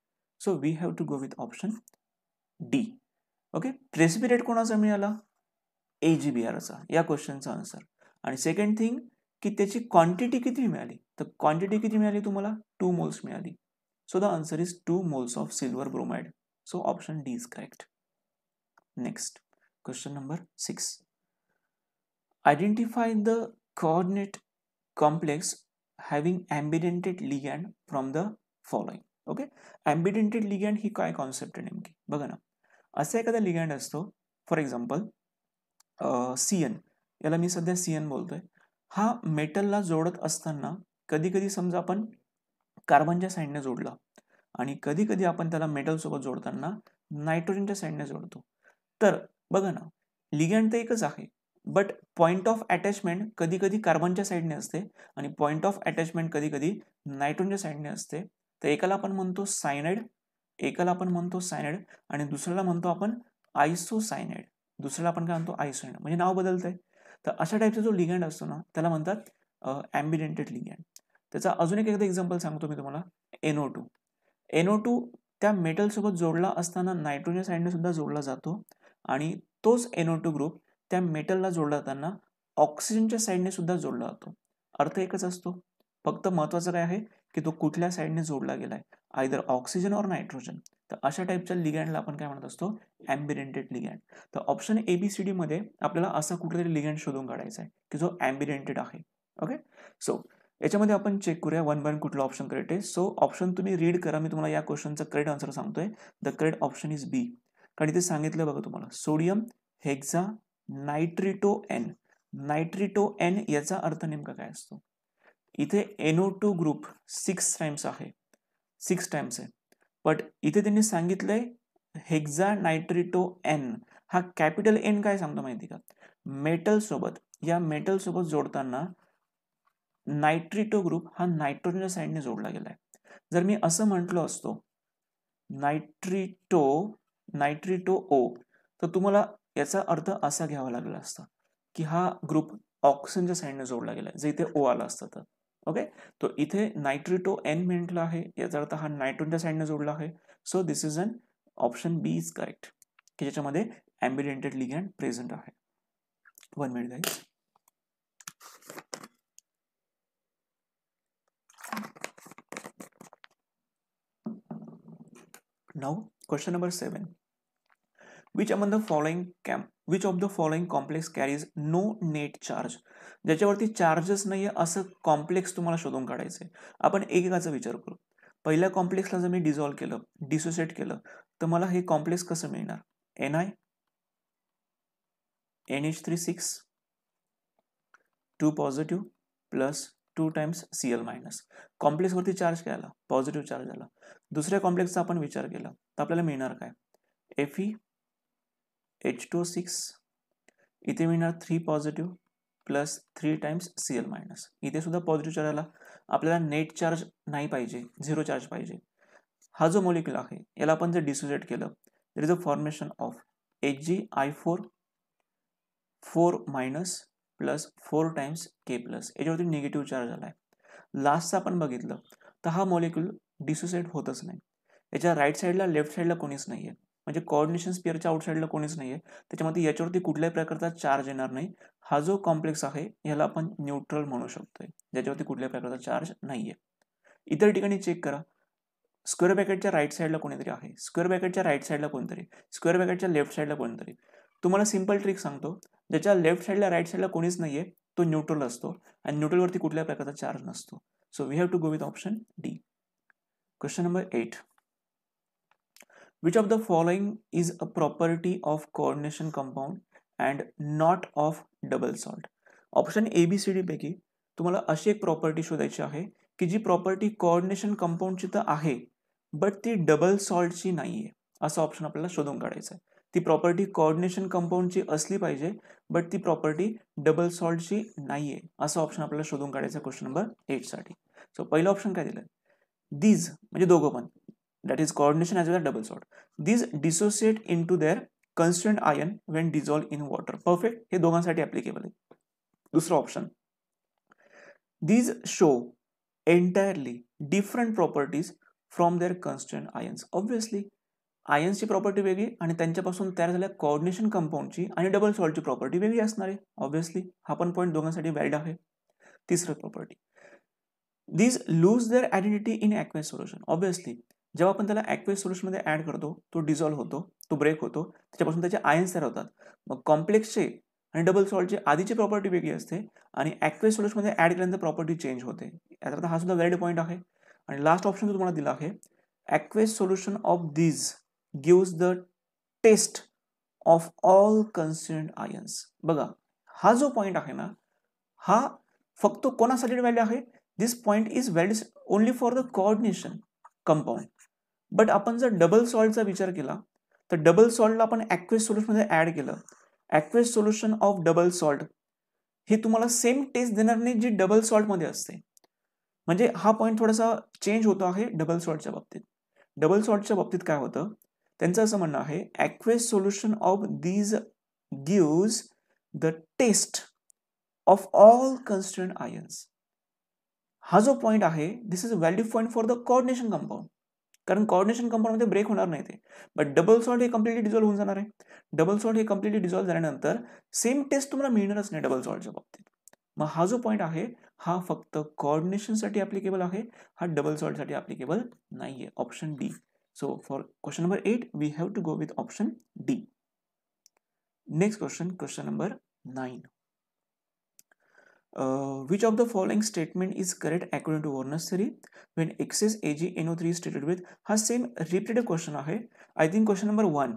So we have to go with option D. Okay, precipitate कोणाचा मिळाला, AgBrचा या क्वेश्चनचा आन्सर. आणि सेकंड थिंग की त्याची क्वांटिटी किती मिळाली, तर क्वांटिटी किती मिळाली तुम्हाला, 2 मोल्स मिळाली. So the answer is 2 moles of silver bromide. So option D is correct. Next question number 6. Identify the coordinate complex having ambidentate ligand from the following. Okay, ambidentate ligand ही काय concept आहे नेमकी बघा ना. असा एखादा लिगॅन्ड असतो, फॉर एक्झाम्पल CN, याला मी सध्या CN बोलतोय. हा मेटलला जोडत असताना कधी कधी समजा आपण कार्बनच्या साईडने जोडला आणि कधी कधी आपण त्याला मेटल सोबत जोडताना नायट्रोजनच्या साईडने जोडतो. तर बघा ना, लिगॅन्ड तर एकच आहे, बट पॉइंट ऑफ अटॅचमेंट कधी कधी कार्बनच्या साईडने असते आणि पॉइंट ऑफ अटॅचमेंट कधी कधी नायट्रोजनच्या साईडने असते. तर एकाला आपण म्हणतो सायनाइड, एकाला आपण म्हणतो सायनाइड आणि दुसऱ्याला म्हणतो आपण आयसोसायनाइड. दुसऱ्याला आपण काय म्हणतो आयसोसायनाइड, म्हणजे नाव बदलतंय. तर अशा टाईपचा जो लिगॅन्ड असतो ना त्याला म्हणतात ॲम्बिडेंटेड लिगॅन्ड. त्याचा अजून एक एक्झाम्पल सांगतो मी तुम्हाला. NO2. NO2 त्या मेटल सोबत जोडला असताना नायट्रोजन साईडने सुद्धा जोडला जातो आणि तोच NO2 ग्रुप त्या मेटलला जोडला जाताना ऑक्सिजनच्या साईडने सुद्धा जोडला जातो. अर्थ एकच असतो, फक्त महत्वाचं काय आहे की तो कुठल्या साईडने जोडला गेलाय, आयदर ऑक्सिजन और नायट्रोजन. तर अशा टाईपच्या लिगॅन्डला आपण काय म्हणत असतो, ॲम्बिडेंटेड लिगॅन्ड. तर ऑप्शन ABCD मध्ये आपल्याला असा कुठलातरी लिगॅन्ड शोधून काढायचा आहे की जो ॲम्बिडेंटेड आहे. ओके, सो याच्यामध्ये आपण चेक करूया वन बाय वन कुठला ऑप्शन करेक्ट आहे. सो ऑप्शन तुम्ही रीड करा, मी तुम्हाला या क्वेश्चनचा करेक्ट आन्सर सांगतोय. द करेक्ट ऑप्शन इज बी. कारण इथे सांगितलं बघा तुम्हाला, सोडियम हेक्झा नायट्रिटो एन. नायट्रिटो एन याचा अर्थ नेमका काय असतो. इथे NO2 ग्रुप 6 टाइम्स आहे, 6 टाइम्स आहे, बट इथे त्यांनी सांगितलंय हेक्झा नायट्रिटो एन. हा कॅपिटल N काय सांगतो माहिती का, मेटल सोबत, या मेटल सोबत जोडताना नायट्रिटो ग्रुप हा नायट्रोजनच्या साईडने जोडला गेलाय. जर मी असं म्हटलो असतो नायट्रिटो नायट्रिटो O, तर तुम्हाला याचा अर्थ असा घ्यावा लागला असता की हा ग्रुप ऑक्सिजनच्या साईडने जोडला गेलाय, जे इथे O आला असतं तर. ओके, तो इथे नायट्रिटो N म्हटलं आहे, याचा अर्थ हा नायट्रोजनच्या साईडने जोडला आहे. So this is an option B is correct, की ज्याच्यामध्ये ॲम्बिडेंटेड लिगॅन्ड प्रेझेंट आहे. 1 minute guys. Now, question number 7. Which of the following complex carries no net charge? ज्याच्यावरती चार्जेस नाहीये असं कॉम्प्लेक्स तुम्हाला शोधून काढायचंय. आपण एकेकाचा विचार करू. पहिल्या कॉम्प्लेक्सला जर मी डिझॉल्व्ह केलं, डिसोसिएट केलं, तर मला हे कॉम्प्लेक्स कसं मिळणार. Ni NH3 2 positive plus 2 times Cl minus. Complex वरती चार्ज काय आला, पॉझिटिव्ह चार्ज आला. दुसऱ्या कॉम्प्लेक्सचा आपण विचार केला तर आपल्याला मिळणार काय, FeH2O6. इथे मिळणार 3 positive plus 3 times Cl minus. इथे सुद्धा पॉझिटिव्ह चार्ज आला. आपल्याला नेट चार्ज नाही पाहिजे, 0 चार्ज पाहिजे. हा जो मॉलिक्यूल आहे याला आपण जर डिसोसिएट केलं, there is a formation of HgI4 4 minus plus 4 times K plus. याच्यावरती निगेटिव्ह चार्ज आलाय. लास्टचा आपण बघितलं तर हा मॉलिक्यूल डिसोसिएट होतच नाही. याच्या राईट साईडला, लेफ्ट साईडला कोणीच नाहीये, म्हणजे कोऑर्डिनेशन स्पिअरच्या आउटसाईडला कोणीच नाहीये. त्याच्यामध्ये याच्यावरती कुठल्याही प्रकारचा चार्ज येणार नाही. हा जो कॉम्प्लेक्स आहे याला आपण न्यूट्रल म्हणू शकतोय, ज्याच्यावरती कुठल्याही प्रकारचा चार्ज नाहीये. इतर ठिकाणी चेक करा, स्क्वेअर ब्रॅकेटच्या राईट साईडला कोणीतरी आहे, स्क्वेअर ब्रॅकेटच्या राईट साईडला कोणतरी, स्क्वेअर ब्रॅकेटच्या लेफ्ट साईडला कोणतरी. तुम्हाला सिंपल ट्रिक सांगतो, ज्याच्या लेफ्ट साईडला राईट साईडला कोणीच नाहीये तो न्यूट्रल असतो आणि न्यूट्रलवरती कुठल्याही प्रकारचा चार्ज नसतो. So we have to go with option D. Question number 8. Which of the following is a property of coordination compound and not of double salt? Option ABCD पैकी तुम्हाला अशी एक प्रॉपर्टी शोधायची आहे की जी प्रॉपर्टी कोऑर्डिनेशन कंपाऊंडची तर आहे बट ती डबल सॉल्टची नाहीये. असं ऑप्शन आपल्याला शोधून काढायचं आहे. ती प्रॉपर्टी कोऑर्डिनेशन कंपाऊंडची असली पाहिजे बट ती प्रॉपर्टी डबल सॉल्टची नाहीये, असं ऑप्शन आपल्याला शोधून काढायचं क्वेश्चन नंबर 8 साठी. सो पहिलं ऑप्शन काय दिलं, दीज म्हणजे दोघं पण, that is coordination as well as double salt. These dissociate into their constituent ion when dissolved in water. Perfect, हे दोघांसाठी ऍप्लिकेबल आहे. दुसरं option, these show entirely different properties from their constituent ions. Obviously आयन्सची property वेगळी आणि त्यांच्यापासून तयार झालेल्या कोऑर्डिनेशन कंपाऊंडची आणि डबल सॉल्टची प्रॉपर्टी वेगळी असणार आहे. ऑब्व्हियसली हा पण पॉईंट दोघांसाठी व्हॅलिड आहे. तिसरं property, these lose their identity in aqueous solution. Obviously जेव्हा आपण त्याला ॲक्वेस सोल्युशनमध्ये ऍड करतो तो डिझॉल्व्ह होतो, तो ब्रेक होतो, त्याच्यापासून त्याचे आयन्स तयार होतात. मग कॉम्प्लेक्सचे आणि डबल सॉल्टची आधीची प्रॉपर्टी वेगळी असते आणि ॲक्वेस सोल्युशनमध्ये ॲड केल्यानंतर प्रॉपर्टी चेंज होते. याचा अर्थ हा सुद्धा व्हॅलिड पॉईंट आहे. आणि लास्ट ऑप्शन जो तुम्हाला दिला आहे, aqueous solution of these gives the test of all constituent ions. बघा, हा जो पॉईंट आहे ना, हा फक्त कोणासाठी व्हॅल्यू आहे? This point is valid only for the coordination compound. But आपण जर डबल सॉल्टचा विचार केला तर डबल सॉल्टला आपण ॲक्वेस सोल्युशनमध्ये ॲड केलं. Aqueous solution of double salt हे तुम्हाला सेम टेस्ट देणार नाही जी डबल सॉल्टमध्ये असते. म्हणजे हा पॉईंट थोडासा चेंज होतो आहे डबल सॉल्टच्या बाबतीत. डबल सॉल्टच्या बाबतीत काय होतं, त्यांचं असं म्हणणं आहे, aqueous solution of these gives the test of all constituent ions. हा जो पॉईंट आहे, this is a valid point for the coordination compound. कारण कोऑर्डिनेशन कंपाऊंडमध्ये ब्रेक होणार नाही ते. बट डबल सॉल्ट हे कम्प्लिटली डिझॉल्व्ह होऊन जाणार आहे. डबल सॉल्ट हे कम्प्लिटली डिझॉल्व्ह झाल्यानंतर सेम टेस्ट तुम्हाला मिळणारच नाही डबल सॉल्टच्या बाबतीत. मग हा जो पॉईंट आहे हा फक्त कोऑर्डिनेशनसाठी ॲप्लिकेबल आहे, हा डबल सॉल्टसाठी ॲप्लिकेबल नाही आहे. Option D. So for question number 8 we have to go with option D. Next question, question number 9. Which of the following statement is correct according to Warner's theory when excess AgNO3 is treated with? हा same repeated question आहे. I think question number 1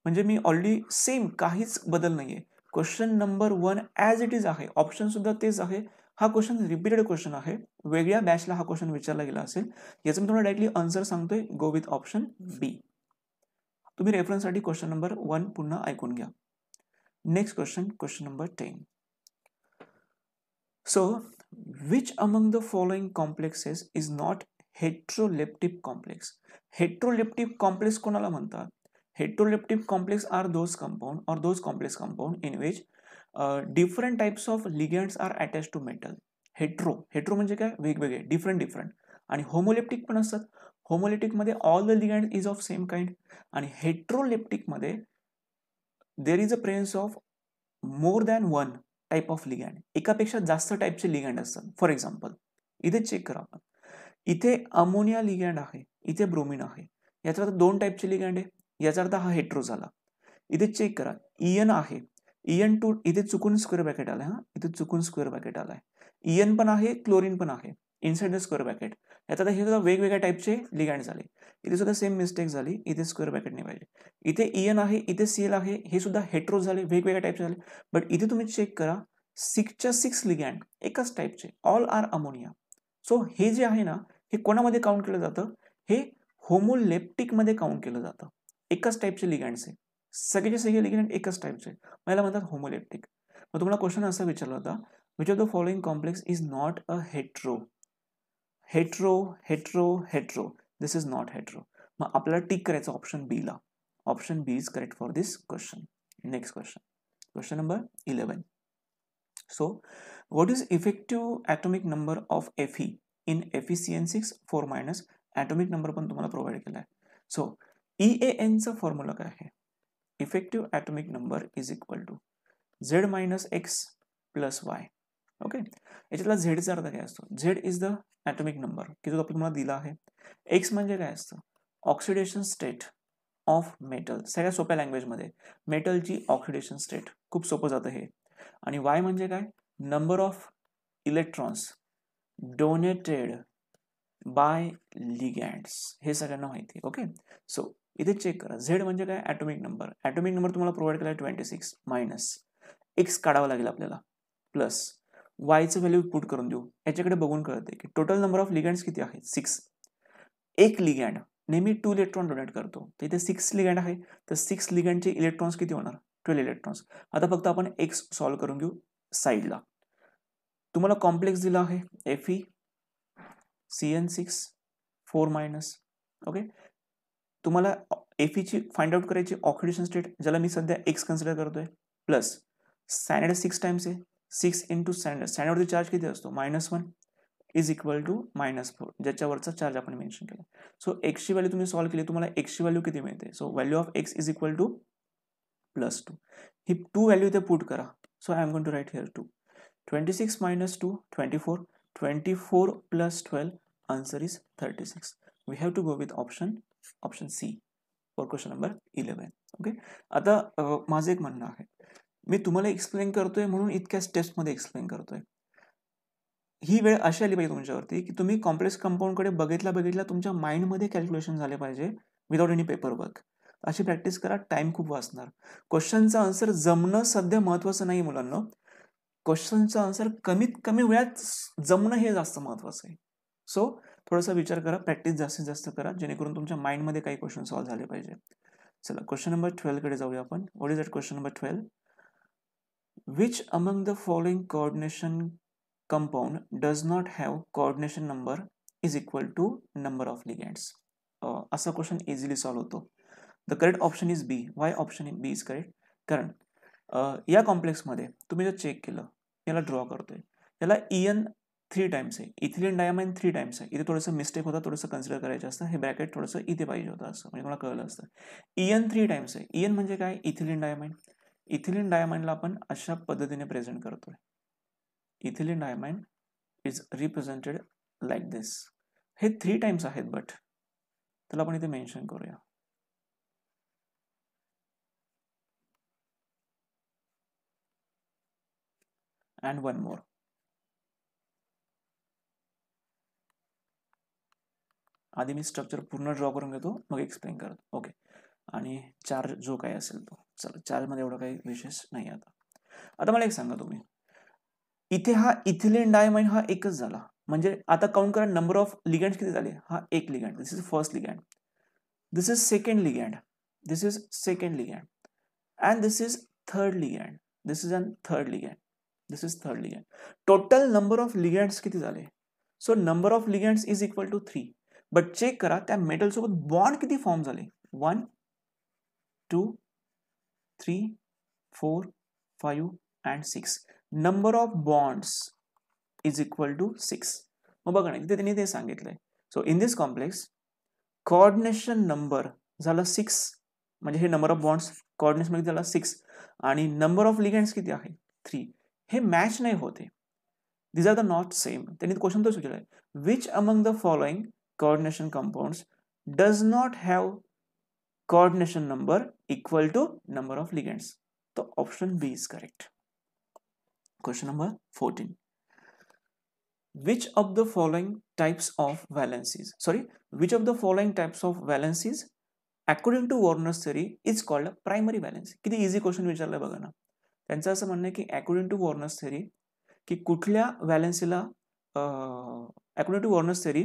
म्हणजे मी already same काहीच बदल नाहीये. Question number 1 as it is आहे. Option सुद्धा तेच आहे. हा क्वेश्चन रिपीटेड क्वेश्चन आहे. वेगळ्या बॅचला हा क्वेश्चन विचारला गेला असेल. याचं मी तुम्हाला डायरेक्टली आन्सर सांगतोय. गो विथ ऑप्शन बी. तुम्ही रेफरन्ससाठी क्वेश्चन नंबर 1 पुन्हा ऐकून घ्या. Next question, question number 10. So, which among the following complexes is not heteroleptic complex? Heteroleptic complex कोणाला म्हणतात? Heteroleptic complex are those compound or those complex compound in which different types of ligands are attached to metal. hetero म्हणजे काय? वेगवेगळे, different. आणि homoleptic पण असतात. homoleptic मध्ये all the ligand is of same kind. आणि heteroleptic मध्ये there is a presence of more than one type of ligand. एकापेक्षा जास्त टाईपचे लिगँड असतात. फॉर एक्झाम्पल इथे चेक करा आपण. इथे अमोनिया लिगँड आहे, इथे ब्रोमिन आहे. याचा अर्थ 2 टाईपचे लिगँड आहे. याचा अर्थ हा हेट्रो झाला. इथे चेक करा, EN आहे, EN2 इथे चुकून स्क्वेअर ब्रॅकेट आलाय. हा इथे चुकून स्क्वेअर ब्रॅकेट आलाय. EN पण आहे, क्लोरीन पण आहे इनसाइड द स्क्वेअर ब्रॅकेट. याचा हे सुद्धा वेगवेगळ्या टाईपचे लिगँड झाले. इथे सुद्धा सेम मिस्टेक झाली, इथे स्क्वेअर ब्रॅकेट नाही पाहिजे. इथे EN आहे, इथे CL आहे, हे सुद्धा हेट्रो झाले, वेगवेगळ्या टाईपचे झाले. बट इथे तुम्ही चेक करा, 6च्या 6 लिगँड एकाच टाईपचे, ऑल आर अमोनिया. सो हे जे आहे ना, हे कोणामध्ये काउंट केलं जातं? हे होमोलेप्टिक मध्ये काउंट केलं जातं. एकाच टाईपचे लिगँड्स आहे, सगळेचे सगळे लिगँड एकच टाईपचे, मला म्हणतात होमोलेप्टिक. मग तुम्हाला क्वेश्चन असा विचारला होता, which of the following complex is not a hetero? Hetero this is not hetero. मग आपल्याला टिक करायचं ऑप्शन बी ला. Option B is correct for this question. Next question, question number 11. So, what is effective atomic number of Fe in FeCN6 4- atomic number पण तुम्हाला provide केला आहे. So EAN चा formula काय आहे? Effective atomic number is equal to Z - X + Y. Okay, याच्यातला झेडचा अर्थ काय असतो? Z is the atomic number की जो तुम्हाला दिला आहे. एक्स म्हणजे काय असतं? Oxidation state of metal. सगळ्या सोप्या लँग्वेजमध्ये मेटलची ऑक्सिडेशन स्टेट, खूप सोपं जातं हे. आणि वाय म्हणजे काय? Number of electrons donated by ligands. हे सगळ्यांना माहिती आहे. ओके, सो इथे चेक करा, झेड म्हणजे काय? Atomic number. ॲटॉमिक नंबर तुम्हाला प्रोव्हाइड केला 26 मायनस एक्स काढावं लागेल आपल्याला, प्लस वायचं व्हॅल्यू पुट करून देऊ. याच्याकडे बघून कळते की टोटल नंबर ऑफ लिगँड्स किती आहेत? 6. एक लिगँड नेहमी 2 इलेक्ट्रॉन डोनेट करतो, तर इथे 6 लिगँड आहे, तर 6 लिगँडचे इलेक्ट्रॉन्स किती होणार? 12 इलेक्ट्रॉन्स. आता फक्त आपण एक्स सॉल्व्ह करून घेऊ साईडला. तुम्हाला कॉम्प्लेक्स दिला आहे FeCN6 4-. ओके, तुम्हाला Feची फाइंड आउट करायची ऑक्सिडेशन स्टेट, ज्याला मी सध्या एक्स कन्सिडर करतोय, प्लस स्टँडर्ड 6 टाइम्स आहे, 6 इंटू स्टँडर्ड. स्टँडर्डवरती चार्ज किती असतो? -1 इज इक्वल टू -4, ज्याच्यावरचा चार्ज आपण मेन्शन केला. सो एक्सची व्हॅल्यू तुम्ही सॉल्व्ह केली, तुम्हाला एक्सची व्हॅल्यू किती मिळते? So value of X is equal to +2. ही 2 व्हॅल्यू इथे पुट करा. So I am going to write here 2. 26 - 2 24. 24 + 12, answer is 36. We have to go with option C for question number 11. Okay, आता माझं एक म्हणणं आहे, मी तुम्हाला एक्सप्लेन करतोय म्हणून इतक्या स्टेप्समध्ये एक्सप्लेन करतोय. ही वेळ अशी आली पाहिजे तुमच्यावरती की तुम्ही कॉम्प्लेक्स कंपाऊंडकडे बघितल्या तुमच्या माइंडमध्ये कॅल्क्युलेशन झाले पाहिजे विदाउट एनी पेपर वर्क. अशी प्रॅक्टिस करा, टाइम खूप वाचणार. क्वेश्चनचा आन्सर जमणं सध्या महत्वाचं नाही मुलांना, क्वेश्चनचा आन्सर कमीत कमी वेळात जमणं हे जास्त महत्वाचं आहे. सो थोडासा विचार करा, प्रॅक्टिस जास्तीत जास्त करा, जेणेकरून तुमच्या माइंडमध्ये काही क्वेश्चन सॉल्व्ह झाले पाहिजे. चला क्वेश्चन नंबर 12 कडे जाऊया आपण. What is that question number 12? Which among the following coordination compound does not have coordination number is equal to number of ligands? असा क्वेश्चन इझिली सॉल्व्ह होतो. The correct option is B. Why option B is correct? कारण या कॉम्प्लेक्समध्ये तुम्ही जर check केलं, याला draw करतोय, याला EN 3 टाइम्स आहे, इथिलीन डायमाइन 3 टाइम्स आहे. इथे थोडंसं मिस्टेक होता, थोडंसं कन्सिडर करायचं असतं. हे ब्रॅकेट थोडंसं इथे पाहिजे होतं, असं म्हणजे मला कळलं असतं. EN 3 टाइम्स आहे. EN म्हणजे काय? Ethylene diamine. इथिलीन डायमाइनला आपण अशा पद्धतीने प्रेझेंट करतोय. Ethylene diamine is represented like this. हे 3 टाइम्स आहेत, बट त्याला आपण इथे मेन्शन करूया. And one more. आधी मी स्ट्रक्चर पूर्ण ड्रॉ करून घेतो, मग एक्सप्लेन करतो. ओके. आणि चार्ज जो काही असेल तो, चला चार्जमध्ये एवढं काही विशेष नाही. आता मला एक सांगा तुम्ही, इथे हा इथिलीन डायमाइन हा एकच झाला, म्हणजे आता काउंट करा नंबर ऑफ लिगँड किती झाले. हा एक ligand, this is first ligand, this is second ligand, this is second ligand, and this is third ligand, this is an third ligand, this is third ligand. Total number of ligands किती झाले? So number of ligands is equal to 3. But check करा त्या metal सोबत bond किती form झाले. 1 2 3 4 5 and 6. Number of bonds is equal to 6. मग बघा ना, तिथे त्यांनी ते सांगितलंय. So in this complex coordination number झाला 6, म्हणजे हे नंबर ऑफ बॉन्ड्स कोऑर्डिनेशन मध्ये झाला 6, आणि नंबर ऑफ लिगँड्स किती आहे? 3. हे मॅच नाही होते. These are the not same. त्यांनी क्वेश्चन तोच विचारलाय, which among the following coordination compounds does not have coordination number equal to number of ligands? तो option B is correct. Question number 14. Which of the following types of valencies according to Warner's theory is called a primary valency? किती easy question विचारलाय बघा ना. त्यांचं असं म्हणणं आहे की according to Werner's theory, की कुठल्या व्हॅलेन्सीला according to Werner's theory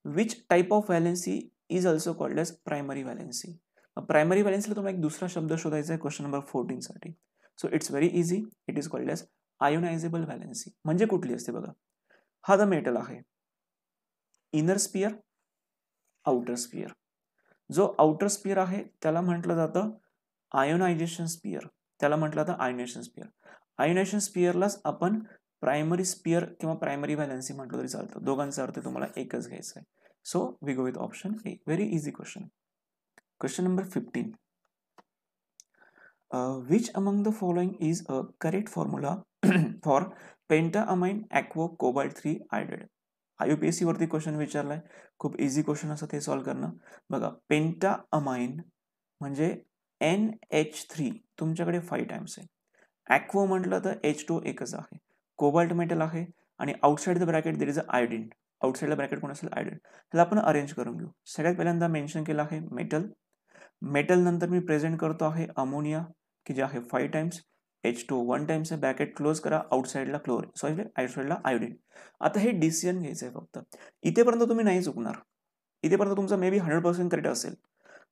which type of valency is also called as primary valency. Primary व्हॅलेन्सीला तुम्हाला एक दुसरा शब्द शोधायचा आहे क्वेश्चन नंबर 14 साठी. So it's very easy. It is called as ionisable valency. म्हणजे कुठली असते बघा, हा द मेटल आहे, इनर स्पियर, आउटर स्पियर. जो आउटर स्पियर आहे त्याला म्हटलं जातं आयोनायझेशन स्पियर, त्याला म्हटलं जातं आयोनायझेशन स्पियर. आयोनायझेशन स्पियरलाच आपण प्रायमरी स्पियर किंवा प्रायमरी व्हॅलेन्सी म्हटलं तरी चालतं. दोघांचा अर्थ तुम्हाला एकच घ्यायचा आहे. So we go with option A. Very easy question. Question number 15. Which among the following is a correct formula for pentaamine aquo cobalt 3 iodide? IUPAC वरती क्वेश्चन विचारलाय, खूप इझी क्वेश्चन असं ते सॉल्व्ह करणं. बघा, पेंटाअमाइन म्हणजे NH3 तुमच्याकडे 5 टाइम्स आहे. ॲक्वो म्हटलं तर H2 एकच आहे. कोबाल्ट मेटल आहे आणि outside the bracket there is a iodine. आउटसाइडला ब्रॅकेट कोण असेल? आयोडीन. ह्याला आपण अरेंज करून घेऊ. सगळ्यात पहिल्यांदा मेन्शन केलं आहे मेटल. मेटल नंतर मी प्रेझेंट करतो आहे अमोनिया, की जे आहे 5 टाइम्स. H2 1 टाइम्स आहे. ब्रॅकेट क्लोज करा. आउटसाइडला आउटसाइडला आयोडीन. आता हे डिसिजन घ्यायचं आहे फक्त. इथेपर्यंत तुम्ही नाही चुकणार. इथेपर्यंत तुमचा मे बी 100% करेक्ट असेल.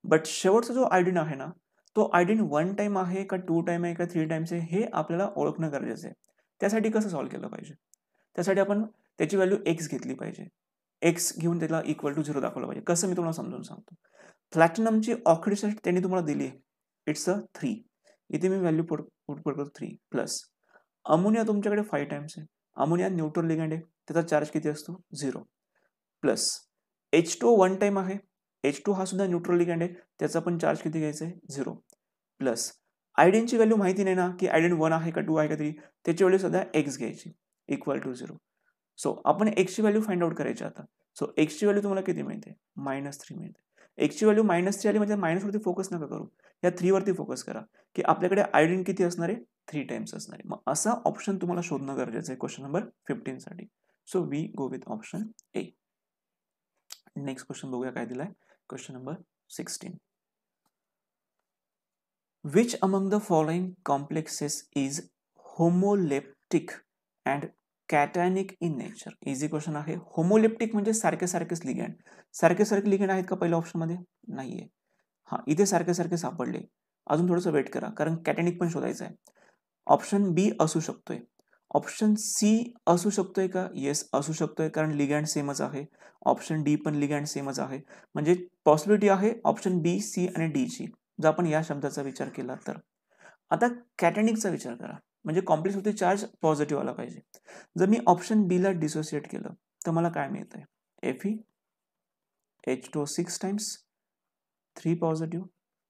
बट शेवटचा जो आयोडीन आहे ना, तो आयोडीन 1 टाइम आहे का 2 टाइम आहे का 3 टाइम्स आहे हे आपल्याला ओळखणं गरजेचं आहे. त्यासाठी कसं सॉल्व्ह केलं पाहिजे? त्यासाठी आपण त्याची व्हॅल्यू एक्स घेतली पाहिजे. एक्स घेऊन त्याला इक्वल टू 0 दाखवलं पाहिजे. कसं मी तुम्हाला समजून सांगतो. प्लॅटिनमची ऑक्सिडेशन त्यांनी तुम्हाला दिली आहे, इट्स अ 3. इथे मी व्हॅल्यू पुट करतो 3 प्लस अमोनिया तुमच्याकडे 5 टाइम्स आहे. अमोनिया न्यूट्रल लिगँड आहे, त्याचा चार्ज किती असतो? 0. प्लस H2 1 टाइम आहे. H2 हा सुद्धा न्यूट्रल लिगँड आहे, त्याचा पण चार्ज किती घ्यायचा आहे? 0. प्लस आयोडीनची व्हॅल्यू माहिती नाही ना, की आयोडीन 1 आहे का 2 आहे का 3, त्याची व्हॅल्यू सध्या एक्स घ्यायची इक्वल टू 0. सो आपण एक्सची व्हॅल्यू फाइंड आउट करायची आता. सो एक्सची व्हॅल्यू तुम्हाला किती मिळते? -3 मिळते. एक्सची व्हॅल्यू -3 आली म्हणजे मायनसवरती फोकस नका करू, या 3 वरती फोकस करा, की आपल्याकडे आयोडीन किती असणार आहे? 3 टाइम्स असणार आहे. मग असा ऑप्शन तुम्हाला शोधणं गरजेचं आहे क्वेश्चन नंबर 15 साठी. So we go with option A. Next question बघूया काय दिलाय. Question number 16. Which among the following complexes is homoleptic and cationic in nature? Easy question आहे. होमोलेप्टिक म्हणजे सारखे सारखेच लिगँड. सारखे सारखे लिगँड आहेत का पहिल्या ऑप्शनमध्ये? नाहीये. हा, इथे सारखे सारखे सापडले. अजून थोडंसं वेट करा, कारण कॅटॅनिक पण शोधायचं आहे. ऑप्शन बी असू शकतोय. ऑप्शन सी असू शकतोय का? येस असू शकतोय, कारण लिगँड सेमच आहे. ऑप्शन डी पण लिगँड सेमच आहे. म्हणजे पॉसिबिलिटी आहे ऑप्शन बी, सी आणि डी ची, जर आपण या शब्दाचा विचार केला तर. आता कॅटॅनिकचा विचार करा, म्हणजे कॉम्प्लेक्स वरती चार्ज पॉझिटिव्ह आला पाहिजे. जर मी ऑप्शन बी ला डिसोसिएट केलं तर मला काय मिळतंय? Fe H2O6 times 3 positive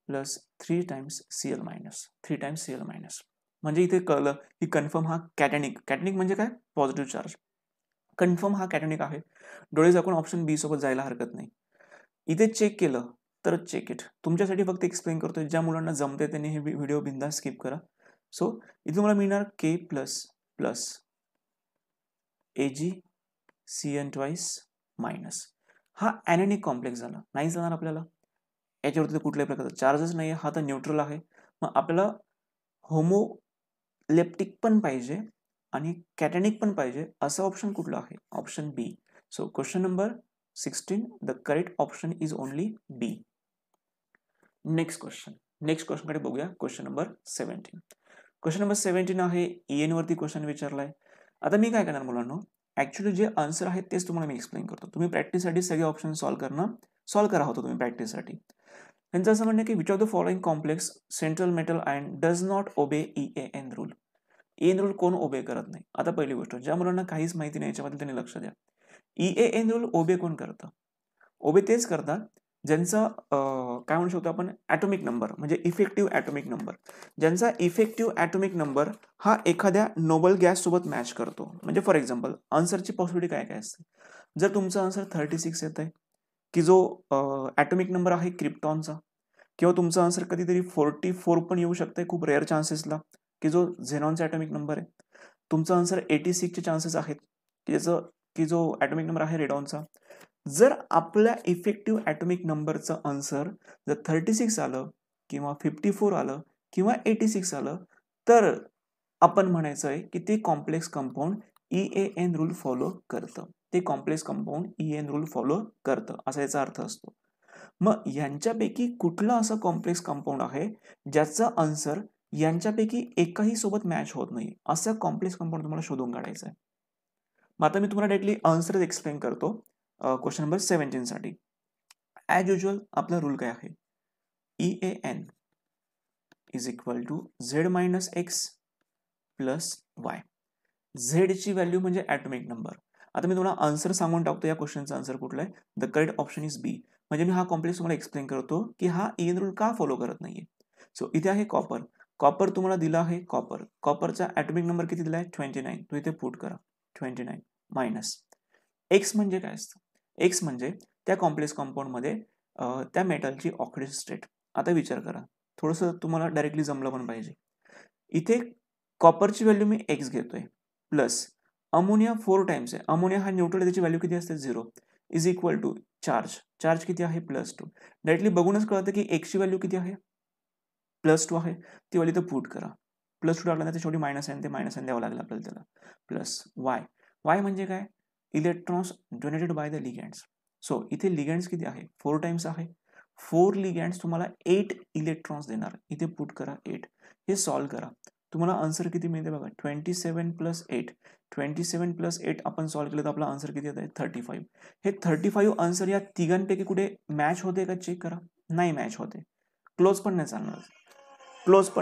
plus 3 times Cl minus, 3 times Cl minus. म्हणजे इथे कळलं की कन्फर्म हा कॅटॅनिक. कॅटॅनिक म्हणजे काय? Positive charge. कन्फर्म हा कॅटॅनिक आहे. डोळे झाकून ऑप्शन बी सोबत जायला हरकत नाही. इथे चेक केलं तरच चेक इट. तुमच्यासाठी फक्त एक्सप्लेन करतोय. ज्या मुलांना जमते त्यांनी हे व्हिडिओ बिंदास स्किप करा. सो इथे मला मिळणार K plus plus AgCN twice minus. हा ॲनॅनिक कॉम्प्लेक्स झाला. नाही जाणार आपल्याला. याच्यावरती कुठल्याही प्रकारचा चार्जच नाही आहे. हा तर न्यूट्रल आहे. मग आपल्याला होमोलेप्टिक पण पाहिजे आणि कॅटॅनिक पण पाहिजे. असं ऑप्शन कुठलं आहे? Option B. So question number 16, the correct option is only B. Next question कडे बघूया. Question number 17. क्वेश्चन नंबर 17 आहे. EN वरती क्वेश्चन विचारलाय. आता मी काय करणार मुलांनो, ऍक्च्युली जे आन्सर आहेत तेच तुम्हाला मी एक्सप्लेन करतो. तुम्ही प्रॅक्टिससाठी सगळे ऑप्शन सॉल्व्ह करा होतो तुम्ही प्रॅक्टिससाठी. त्यांचं असं म्हणणं की which of the following complex central metal ion does not obey EAN rule? EAN rule कोण ओबे करत नाही? आता पहिली गोष्ट, ज्या मुलांना काहीच माहिती नाही याच्याबद्दल त्यांनी लक्ष द्या. EAN रूल ओबे कोण करतं? ओबे तेच करतात ज्यांचा काय म्हणू शकतो आपण ॲटॉमिक नंबर, म्हणजे इफेक्टिव्ह ॲटॉमिक नंबर. ज्यांचा इफेक्टिव्ह ॲटॉमिक नंबर हा एखाद्या नोबल गॅस सोबत मॅच करतो. म्हणजे फॉर एक्झाम्पल आन्सरची पॉसिबिलिटी काय काय असते? जर तुमचं आन्सर 36 येत आहे, की जो ॲटॉमिक नंबर आहे क्रिप्टॉनचा, किंवा तुमचं आन्सर कधीतरी 44 पण येऊ शकते खूप रेअर चान्सेसला, की जो झेनॉनचा ॲटॉमिक नंबर आहे. तुमचा आन्सर 86 चे चान्सेस आहेत की जो ॲटॉमिक नंबर आहे रेडॉनचा. जर आपल्या इफेक्टिव्ह ॲटॉमिक नंबरचं आन्सर जर 36 आलं किंवा 54 आलं किंवा 86 आलं तर आपण म्हणायचं आहे की ते complex compound EAN rule follow करतं. ते complex compound EAN rule follow करतं असा याचा अर्थ असतो. मग यांच्यापैकी कुठला असा कॉम्प्लेक्स कंपाऊंड आहे ज्याचा आन्सर यांच्यापैकी एकाही सोबत मॅच होत नाही? असा कॉम्प्लेक्स कंपाऊंड तुम्हाला शोधून काढायचा आहे. मग आता मी तुम्हाला डायरेक्टली आन्सर एक्सप्लेन करतो क्वेश्चन नंबर 17 साठी. ॲज युजल आपला रूल काय आहे? EAN is equal to Z minus X plus Y. Z ची व्हॅल्यू म्हणजे ॲटॉमिक नंबर. आता मी तुम्हाला आन्सर सांगून टाकतो या क्वेश्चनचा आन्सर कुठला आहे. द करेक्ट ऑप्शन इज बी. म्हणजे मी हा कॉम्प्लेक्स तुम्हाला एक्सप्लेन करतो की हा EAN रूल का फॉलो करत नाहीये. सो इथे आहे कॉपर. कॉपर तुम्हाला दिला आहे कॉपर. कॉपरचा ॲटॉमिक नंबर किती दिलाय? 29. तो इथे पुट करा 29 मायनस एक्स. म्हणजे काय असतं? एक्स म्हणजे त्या कॉम्प्लेक्स कंपाऊंडमध्ये त्या मेटलची ऑक्सिडाइज्ड स्टेट. आता विचार करा, थोडंसं तुम्हाला डायरेक्टली जमलं पण पाहिजे. इथे कॉपरची व्हॅल्यू मी एक्स घेतोय प्लस अमोनिया 4 टाइम्स आहे. अमोनिया हा न्यूट्रल, त्याची व्हॅल्यू किती असते? 0 इज इक्वल टू चार्ज किती आहे? +2. डायरेक्टली बघूनच कळतं की एक्सची व्हॅल्यू किती आहे? +2 आहे. ती व्हॅल्यू तर पुट करा. +2 टाकलं तर शेवटी मायनस आहे, ते मायनस द्यावं लागेल आपल्याला त्याला. प्लस वाय म्हणजे काय? Electrons donated by the ligands. So इथे लिगँड्स किती आहे? 4 टाइम्स आहे. 4 लिगँड्स तुम्हाला 8 इलेक्ट्रॉन्स देणार. इथे पुट करा 8. हे सॉल्व्ह करा. तुम्हाला आन्सर किती मिळते बघा? 27 + 8. 27 + 8 आपण सॉल्व्ह केलं तर आपला आन्सर किती येत आहे? 35. हे 35 आन्सर या तिघांपैकी कुठे मॅच होते का चेक करा. नाही मॅच होते. क्लोज पण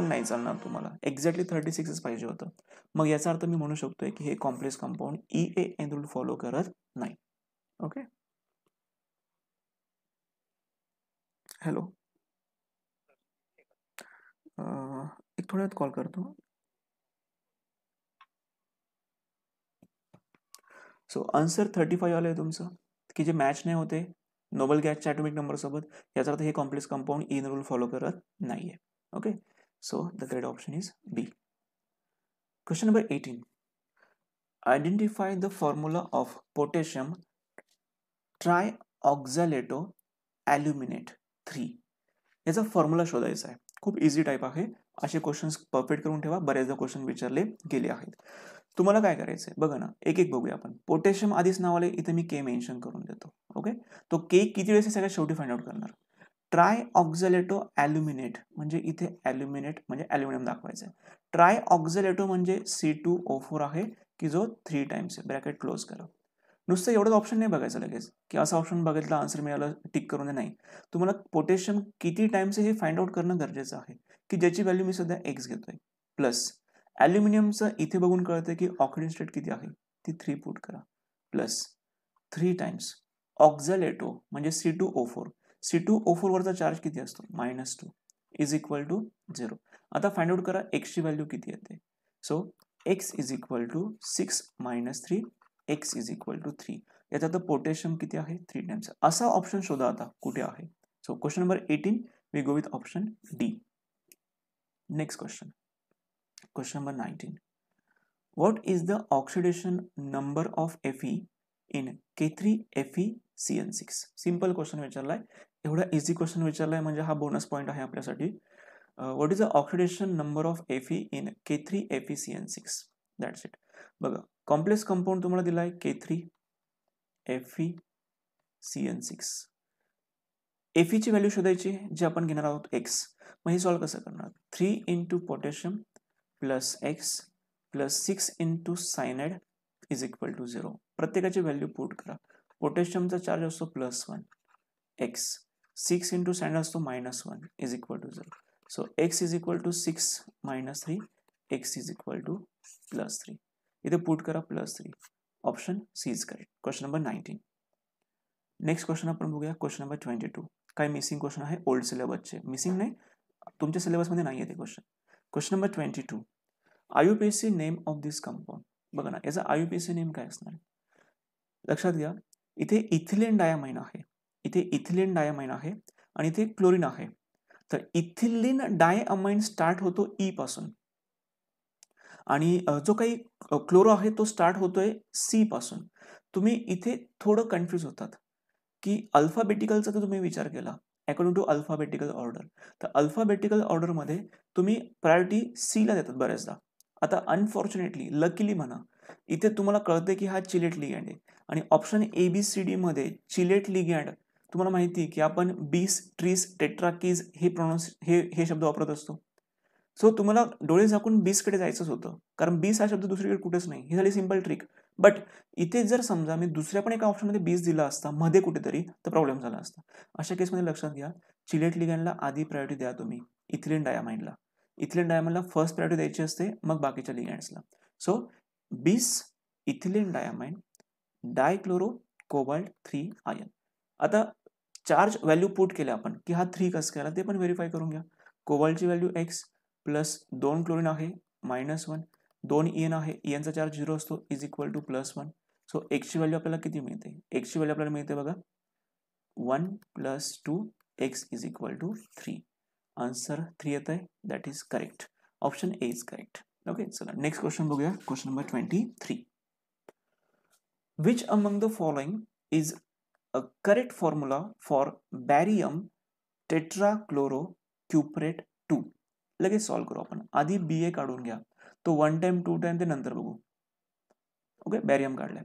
नाही चालणार तुम्हाला. एक्झॅक्टली 36च पाहिजे होतं. मग याचा अर्थ मी म्हणू शकतोय की हे complex compound EAN rule follow करत नाही. ओके. हॅलो, एक थोड्या वेळात कॉल करतो. सो आन्सर 35 आलंय तुमचं, की जे मॅच नाही होते नोबल गॅसच्या ॲटॉमिक नंबर सोबत. याचा अर्थ हे complex compound EAN rule follow करत नाहीये. Okay. So the correct option is B. Question number 18. Identify the formula of potassium trioxalato aluminate 3. याचा फॉर्म्युला शोधायचा आहे. खूप इझी टाईप आहे. असे क्वेश्चन्स परफेक्ट करून ठेवा. बरेचदा क्वेश्चन विचारले गेले आहेत. तुम्हाला काय करायचंय बघा ना, एक एक बघूया आपण. पोटॅशियम आधीच नाव आले, इथे मी के मेन्शन करून देतो. ओके, तो के किती वेळेस सगळ्यात शेवटी फाइंड आउट करणार. ट्रायऑक्झॅलेटो ॲल्युमिनेट म्हणजे इथे ॲल्युमिनेट म्हणजे ॲल्युमिनियम दाखवायचं आहे. ट्रायऑक्झॅलेटो म्हणजे C2O4 आहे की जो 3 टाइम्स आहे. ब्रॅकेट क्लोज करा. नुसतं एवढंच ऑप्शन नाही बघायचं लगेच की असा ऑप्शन बघितला आन्सर मिळालं टिक करून नाही. तुम्हाला पोटॅशियम किती टाइम्स हे फाइंड आउट करणं गरजेचं आहे की ज्याची व्हॅल्यू मी सध्या एक्स घेतोय. प्लस ॲल्युमिनियमचं इथे बघून कळतंय की ऑक्सिडेशन स्टेट किती आहे ती 3 पुट करा. प्लस 3 टाइम्स ऑक्झॅलेटो म्हणजे C2O4. C2O4 वरचा चार्ज किती असतो -2 इज इक्वल टू 0. आता फाइंड आउट करा एक्सची व्हॅल्यू किती येते. So X is equal to 6 - 3 X is equal to 3. याचा तर पोटॅशियम किती आहे 3 टाइम्स. असा ऑप्शन शोधा आता कुठे आहे. So question number 18 we go with option D. Next question. Question number 19. What is the oxidation number of Fe in K3FeCN6. Simple question विचारलाय. एवढा इझी क्वेश्चन विचारलाय म्हणजे हा बोनस पॉईंट आहे आपल्यासाठी. What is the oxidation number of Fe in K3FeCN6. That's it. बघा complex compound तुम्हाला दिलाय K3FeCN6. Fe ची व्हॅल्यू शोधायची जी आपण घेणार आहोत एक्स. मग हे सॉल्व्ह कसं करणार. 3 into potassium plus X plus 6 into cyanide is equal to 0. प्रत्येकाची व्हॅल्यू पुट करा. पोटॅशियमचा चार्ज असतो +1 एक्स. 6 इंटू सायनाइड असतो -1 is equal to 0. So X is equal to 6 - 3 X is equal to +3. इथे पुट करा +3. Option C is correct. Question number 19. Next question आपण बघूया. Question number 22. काय मिसिंग क्वेश्चन आहे ओल्ड सिलेबसचे. मिसिंग नाही, तुमच्या सिलेबसमध्ये नाही आहे ते question. Question number 22. IUPAC name of this compound. बघा ना याचा IUPAC नेम काय असणार. लक्षात घ्या इथे इथिलीन डायमाइन आहे, इथे इथिलीन डायमाइन आहे आणि इथे क्लोरीन आहे. तर इथिलीन डायअमाइन स्टार्ट होतो ई पासून आणि जो काही क्लोरो आहे तो स्टार्ट होतोय सी पासून. तुम्ही इथे थोडं कन्फ्यूज होतात की अल्फाबेटिकलचा जर तुम्ही विचार केला अकॉर्डिंग टू अल्फाबेटिकल ऑर्डर, तर अल्फाबेटिकल ऑर्डरमध्ये तुम्ही प्रायोरिटी सीला देतात बऱ्याचदा. आता अनफॉर्च्युनेटली लकीली म्हणा इथे तुम्हाला कळते की हा चिलेट लिगँड आहे आणि ऑप्शन ABCD मध्ये चिलेट लिगँड तुम्हाला माहिती आहे की आपण बीस ट्रीस टेट्राकीज हे शब्द वापरत असतो. सो तुम्हाला डोळे झाकून बीसकडे जायचंच होतं कारण बीस हा शब्द दुसरीकडे कुठेच नाही. ही झाली सिंपल ट्रिक. बट इथे जर समजा मी दुसऱ्या पण एका ऑप्शनमध्ये बीस दिला असता मध्ये कुठेतरी तर प्रॉब्लेम झाला असता. अशा केसमध्ये लक्षात घ्या चिलेट लिगँडला आधी प्रायोरिटी द्या तुम्ही. इथिलीन डायमाइनला फर्स्ट प्रायोरिटी द्यायची असते मग बाकीच्या लिगँड्सला. So bis ethylene diamine dichloro cobalt 3 ion. आता चार्ज व्हॅल्यू पुट केल्या आपण की हा 3 कसं केला ते पण व्हेरीफाय करून घ्या. कोबाल्टची व्हॅल्यू एक्स प्लस 2 क्लोरीन आहे -1, 2 EN आहे, ENचा चार्ज 0 असतो इज इक्वल टू +1. सो एक्सची व्हॅल्यू आपल्याला किती मिळते. एक्सची व्हॅल्यू आपल्याला मिळते बघा 1 + 2 X is equal to 3. Answer 3 येत आहे. That is correct. Option A is correct. Okay चला नेक्स्ट क्वेश्चन बघूया. Question number 23. Which among the following is a correct formula for barium tetrachlorocuprate 2. लगेच सॉल्व्ह करू आपण. आधी BA काढून घ्या. तो 1 टाइम 2 टाइम ते नंतर बघू. ओके बॅरियम काढलाय.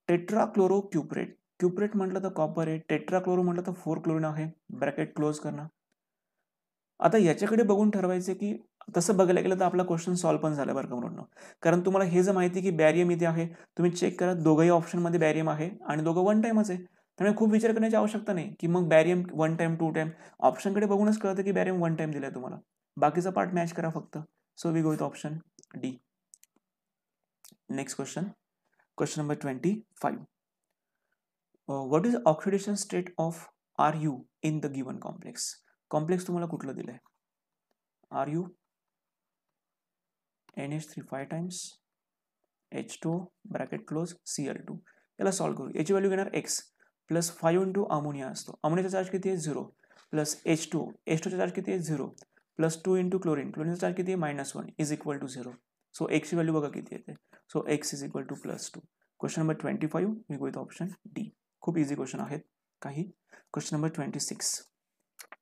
टेट्राक्लोरोक्युप्रेट. क्युप्रेट म्हटलं तर कॉपर आहे, टेट्राक्लोरो म्हटलं तर 4 क्लोरीन आहे. ब्रॅकेट क्लोज करणार. आता याच्याकडे बघून ठरवायचं की तसं बघायला गेलं तर आपला क्वेश्चन सॉल्व्ह पण झाला बरं का म्हणून. कारण तुम्हाला हे जर माहिती की बॅरियम इथे आहे तुम्ही चेक करा दोघंही ऑप्शनमध्ये बॅरियम आहे आणि दोघं 1 टाइमच आहे. त्यामुळे खूप विचार करण्याची आवश्यकता नाही की मग बॅरियम 1 टाइम 2 टाइम. ऑप्शनकडे बघूनच कळतं की बॅरियम 1 टाइम दिलाय तुम्हाला. बाकीचा पार्ट मॅच करा फक्त. So we go with option D. Next question. Question number 25. What is oxidation state of Ru in the given complex. Complex तुम्हाला कुठलं दिलंय. Ru NH3 5 times H2 bracket close Cl2. याला solve करू. याची value घेणार x plus 5 into ammonia असतो. अमोनियाचा charge किती आहे 0 प्लस H2चा चार्ज किती आहे 0 प्लस 2 इंटू क्लोरीन. क्लोरीनचा चार्ज किती आहे -1 इज इक्वल टू 0. सो एक्सची व्हॅल्यू बघा किती येते. So X is equal to +2. Question number 25 we go with option D. खूप इझी क्वेश्चन आहेत काही. Question number 26.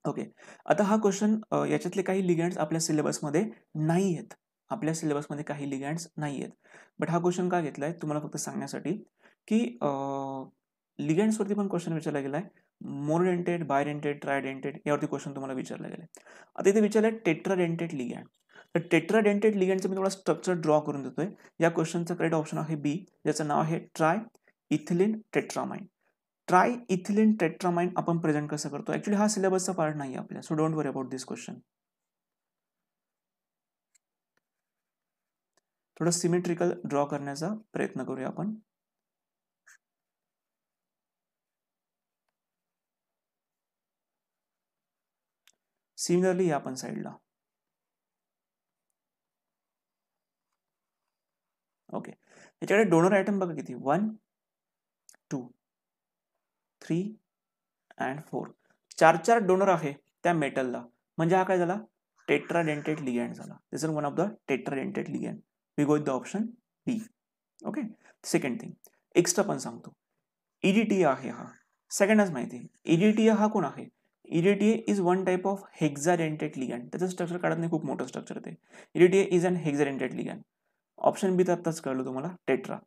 ओके, आता हा क्वेश्चन याच्यातले काही लिगँड्स आपल्या सिलेबसमध्ये नाही आहेत. आपल्या सिलेबसमध्ये काही लिगँड्स नाही आहेत. बट हा क्वेश्चन का घेतलाय तुम्हाला फक्त सांगण्यासाठी की लिगँड्सवरती पण क्वेश्चन विचारला गेलाय. मोनोडेंटेड, बायडेंटेड, ट्रायडेंटेड यावरती क्वेश्चन तुम्हाला विचारला गेलाय. आता इथे विचारलंय टेट्राडेंटेड लिगँड. तर टेट्राडेंटेड लिगँडचं मी तुम्हाला स्ट्रक्चर ड्रॉ करून देतोय. या क्वेश्चनचा करेक्ट ऑप्शन आहे बी, ज्याचं नाव आहे ट्राय इथिलीन टेट्रामाइन. ट्राय इथिलीन टेट्रामाइन आपण प्रेझेंट कसं करतो. ऍक्च्युली हा सिलेबसचा पार्ट नाही आपल्या, so don't worry about this question. थोडं सिमेट्रिकल ड्रॉ करण्याचा प्रयत्न करूया आपण. सिमिलरली या पण साईडला. ओके, याच्याकडे डोनर आयटम बघा किती, 1 2 3 अँड 4. 4 डोनर आहे त्या मेटलला, म्हणजे हा काय झाला, टेट्राडेंटेड लिगँड झाला. This is one of the tetradentate ligand. We go with the option B. Okay, second thing extra पण सांगतो. EDTA आहे हा, सगळ्यांनाच माहिती आहे. EDTA हा कोण आहे. EDTA is one type of hexadentate ligand. त्याचं स्ट्रक्चर काढत नाही, खूप मोठं स्ट्रक्चर ते. EDTA is an hexadentate ligand. Option B तर आत्ताच कळलं तुम्हाला, tetra.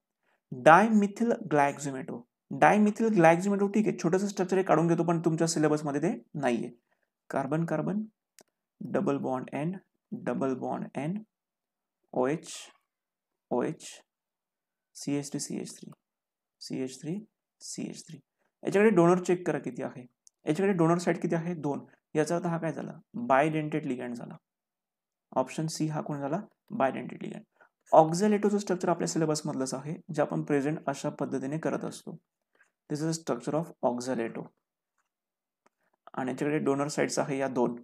Dimethyl glyoximato. Dimethyl glyoximato ठीक आहे, छोटंसं स्ट्रक्चर आहे, काढून घेतो, पण तुमच्या सिलेबसमध्ये ते नाहीये. Carbon carbon, double bond N, double bond N, OH OH, CH3 CH3, CH3 CH3. याच्याकडे डोनर चेक करा किती आहे. याच्याकडे डोनर साईड किती आहे, 2. याचा अर्थ हा काय झाला, बायडेंटेड लिगँड झाला. ऑप्शन सी हा कोण झाला, बायडेंटेड लिगँड. ऑक्झॅलेटोचं स्ट्रक्चर आपल्या सिलेबस मधलंच आहे, जे आपण प्रेझेंट अशा पद्धतीने करत असतो. दिस इज अ स्ट्रक्चर ऑफ ऑक्झॅलेटो. आणि याच्याकडे डोनर साईड्स आहे या 2,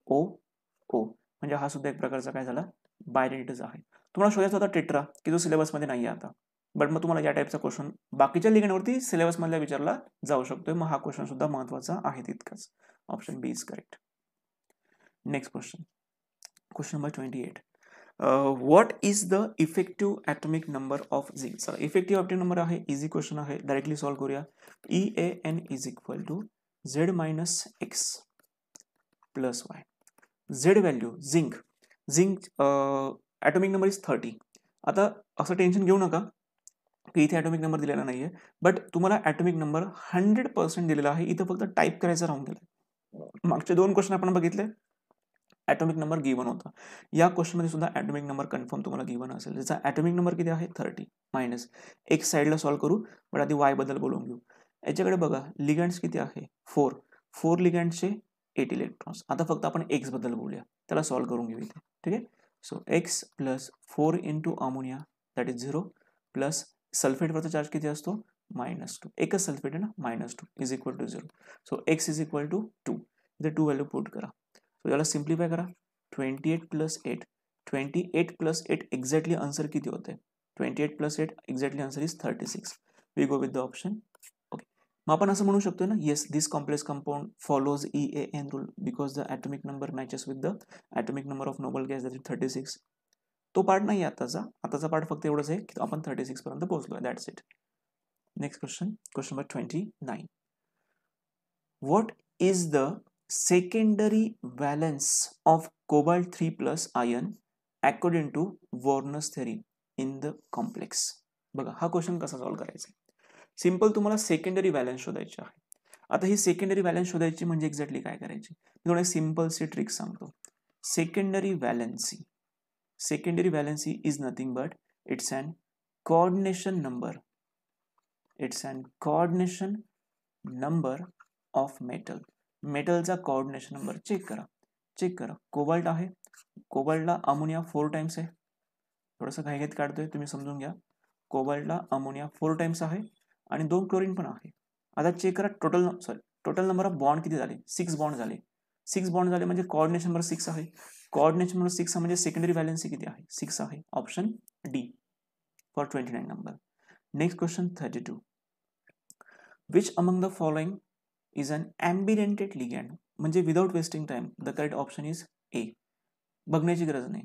O O, म्हणजे हा सुद्धा एक प्रकारचा काय झाला, बायडेंटेज आहे. तुम्हाला शोधायचा होता टेट्रा, की जो सिलेबसमध्ये नाही आहे आता. बट मग तुम्हाला या टाईपचा क्वेश्चन बाकीच्या लिगँडवरती सिलेबसमधल्या विचारला जाऊ शकतोय. मग हा क्वेश्चन सुद्धा महत्वाचा आहे तितकाच. Option B is correct. Next question, question number 28. What is the effective atomic number of zinc. चला, इफेक्टिव्ह ॲटॉमिक नंबर आहे, इझी क्वेश्चन आहे, डायरेक्टली सॉल्व्ह करूया. EAN is equal to Z minus X plus Y. Z value zinc, atomic number is 30. आता असं tension घेऊ नका की इथे ॲटॉमिक नंबर दिलेला नाहीये, बट तुम्हाला ॲटॉमिक नंबर 100% दिलेला आहे. इथं फक्त टाईप करायचं राहून गेलं. मागचे 2 क्वेश्चन आपण बघितले, ॲटॉमिक नंबर गिवन होता. या क्वेश्चनमध्ये सुद्धा ॲटॉमिक नंबर कन्फर्म तुम्हाला गिवन असेल. ज्याचा ॲटॉमिक नंबर किती आहे, 30 मायनस एक्स साईडला सॉल्व्ह करू, बट आधी वाय बद्दल बोलून घेऊ. याच्याकडे बघा लिगँड्स किती आहे, 4 लिगँड्सचे 8 इलेक्ट्रॉन्स. आता फक्त आपण एक्स बद्दल बोलूया, त्याला सॉल्व्ह करून घेऊ इथे. ठीक आहे. So X plus 4 into ammonia that is 0 plus सल्फेटवरचा चार्ज किती असतो, -2. एकच सल्फेट आहे ना, -2 is equal to 0. So X is equal to 2. इथे 2 व्हॅल्यू पुट करा. सो याला सिम्प्लिफाय करा. 28 प्लस 8, 28 प्लस 8 एक्झॅक्टली आन्सर किती होते, 28 plus 8 exactly answer is 36. We go with the option. Okay, मग आपण असं म्हणू शकतो ना, yes this complex compound follows EAN rule because the atomic number matches with the atomic number of noble gas that is 36. तो part नाही आताचा part फक्त एवढंच आहे की आपण 36 पर्यंत पोहोचलोय. That's it. Next question, question number 29. What is the secondary valence of cobalt 3 plus ion according to Werner's theory in the complex. बघा हा क्वेश्चन कसा सॉल्व्ह करायचा. सिंपल, तुम्हाला सेकंडरी व्हॅलन्स शोधायची आहे. आता ही सेकंडरी व्हॅलन्स शोधायची म्हणजे एक्झॅक्टली काय करायची, मी तुम्हाला एक सिंपलची ट्रिक सांगतो. Secondary valency, secondary valency is nothing but it's an coordination number. It's an coordination number of metal. मेटलचा coordination number चेक करा. कोबाल्ट आहे, कोबाल्टला अमोनिया 4 टाइम्स आहे. थोडंसं घाईघाईत काढतोय, तुम्ही समजून घ्या. कोबाल्टला अमोनिया 4 टाइम्स आहे आणि 2 क्लोरीन पण आहे. आता चेक करा टोटल नंबर ऑफ बॉन्ड किती झाले, 6 बॉन्ड झाले. 6 बॉन्ड झाले म्हणजे कोऑर्डिनेशन नंबर 6 आहे. कोऑर्डिनेशन नंबर 6 म्हणजे सेकंडरी व्हॅलेन्सी किती आहे, 6 आहे. Option D for 29 number. Next question 32. Which among the following is an ambidentate ligand, म्हणजे without wasting time the correct option is A. बघण्याची गरज नाही.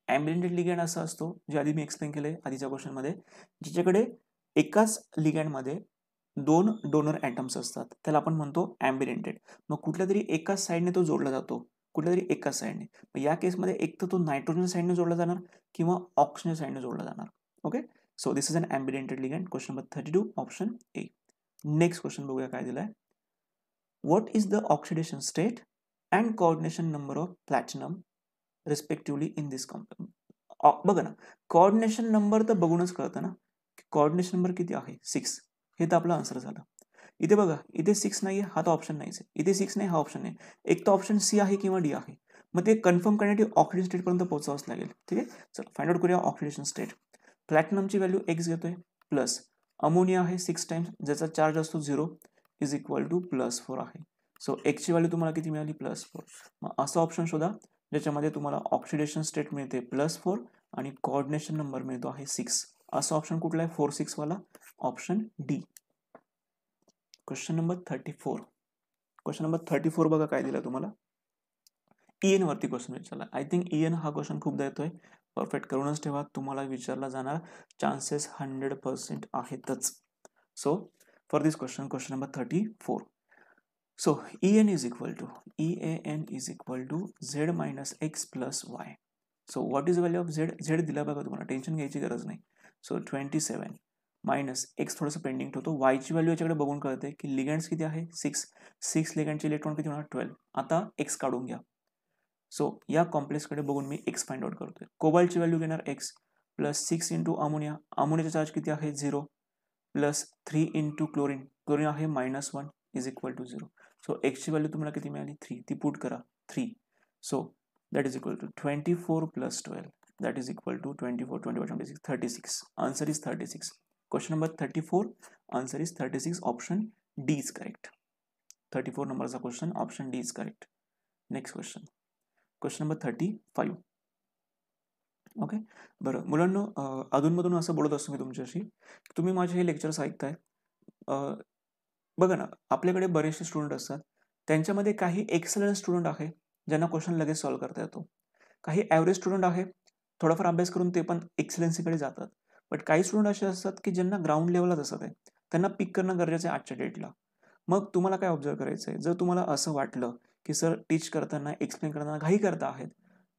ॲम्बिडेंटेड लिगँड असा असतो, जे आधी मी एक्सप्लेन केलंय आधीच्या क्वेश्चनमध्ये, ज्याच्याकडे एकाच लिगँडमध्ये 2 डोनर ॲटम्स असतात, त्याला आपण म्हणतो ॲम्बिडेंटेड. मग कुठल्या तरी एकाच साईडने तो जोडला जातो, कुठल्या तरी एकाच साईडने. मग या केसमध्ये एक तर तो नायट्रोजन साईडने जोडला जाणार किंवा ऑक्सिजन साईडने जोडला जाणार. Okay, so this is an ambidentate ligand. Question number 32 option A. Next question बघूया काय दिलाय. What is the oxidation state and coordination number of platinum respectively in this compound. बघा ना, कोऑर्डिनेशन नंबर तर बघूनच कळतं ना, कोऑर्डिनेशन नंबर किती आहे, 6. हे तर आपलं आन्सर झालं. इथे बघा, इथे 6 नाहीये, हा तर ऑप्शन नाहीच आहे. इथे 6 नाही, हा ऑप्शन नाही. एक तर ऑप्शन सी आहे किंवा डी आहे. मग ते कन्फर्म करण्यासाठी ऑक्सिडेशन स्टेटपर्यंत पोहोचावंच लागेल. ठीक आहे, चला फाइंड आउट करूया ऑक्सिडेशन स्टेट. प्लॅटिनमची व्हॅल्यू एक्स घेतोय, प्लस अमोनिया आहे 6 टाइम्स, ज्याचा चार्ज असतो 0 इज इक्वल टू +4 आहे. सो एक्सची व्हॅल्यू तुम्हाला किती मिळाली, +4. मग असं ऑप्शन शोधा ज्याच्यामध्ये तुम्हाला ऑक्सिडेशन स्टेट मिळते +4 आणि कोऑर्डिनेशन नंबर मिळतो आहे 6. असं ऑप्शन कुठला आहे, 4, 6 वाला, option D. Question number 34. Question number 34 बघा काय दिलं तुम्हाला. EN वरती क्वेश्चन विचारला. आय थिंक EN हा क्वेश्चन खूपदा येतोय. परफेक्ट करूनच ठेवा, तुम्हाला विचारला जाणार चान्सेस 100% आहेतच. So for this question, question number 34. So EN is equal to Z minus X plus Y. So what is the value of Z? Z दिला बघा तुम्हाला, टेन्शन घ्यायची गरज नाही. सो 27 मायनस एक्स थोडंसं पेंडिंग ठेवतो. वायची व्हॅल्यू याच्याकडे बघून कळते की लिगँड्स किती आहे, 6 लिगँडचे इलेक्ट्रॉन किती होणार, 12. आता एक्स काढून घ्या. सो या कॉम्प्लेक्सकडे बघून मी एक्स फाइंड आउट करतोय. कोबाल्टची व्हॅल्यू घेणार एक्स प्लस 6 इंटू अमोनिया, अमोनियाचा चार्ज किती आहे 0, प्लस 3 इंटू क्लोरीन, क्लोरीन आहे -1 इज इक्वल टू 0. सो एक्सची व्हॅल्यू तुम्हाला किती मिळाली, 3. ती पुट करा 3. So that is equal to 24 plus 12, that is equal to 24, 25, 26, 36. Answer is 36. Question number 34, answer is 36. Option D is correct. 34 नंबरचा question, option D is correct. Next question, question number 35. Okay, बरं मुलांनो, अधूनमधून असं बोलत असतो मी तुमच्याशी, तुम्ही माझे हे लेक्चर्स ऐकताय. बघा ना, आपल्याकडे बरेचसे स्टुडंट असतात, त्यांच्यामध्ये काही एक्सलंट स्टुडंट आहे ज्यांना क्वेश्चन लगेच सॉल्व्ह करता येतो. काही ॲव्हरेज स्टुडंट आहे, थोडाफार अभ्यास करून ते पण एक्सलन्सीकडे जातात. बट काही स्टुडंट असे असतात की ज्यांना ग्राउंड लेवलच असत आहे, त्यांना पिक करणं गरजेचं आहे आजच्या डेटला. मग तुम्हाला काय ऑब्झर्व करायचं आहे, जर तुम्हाला असं वाटलं की सर टीच करताना, एक्सप्लेन करताना घाई करता आहेत,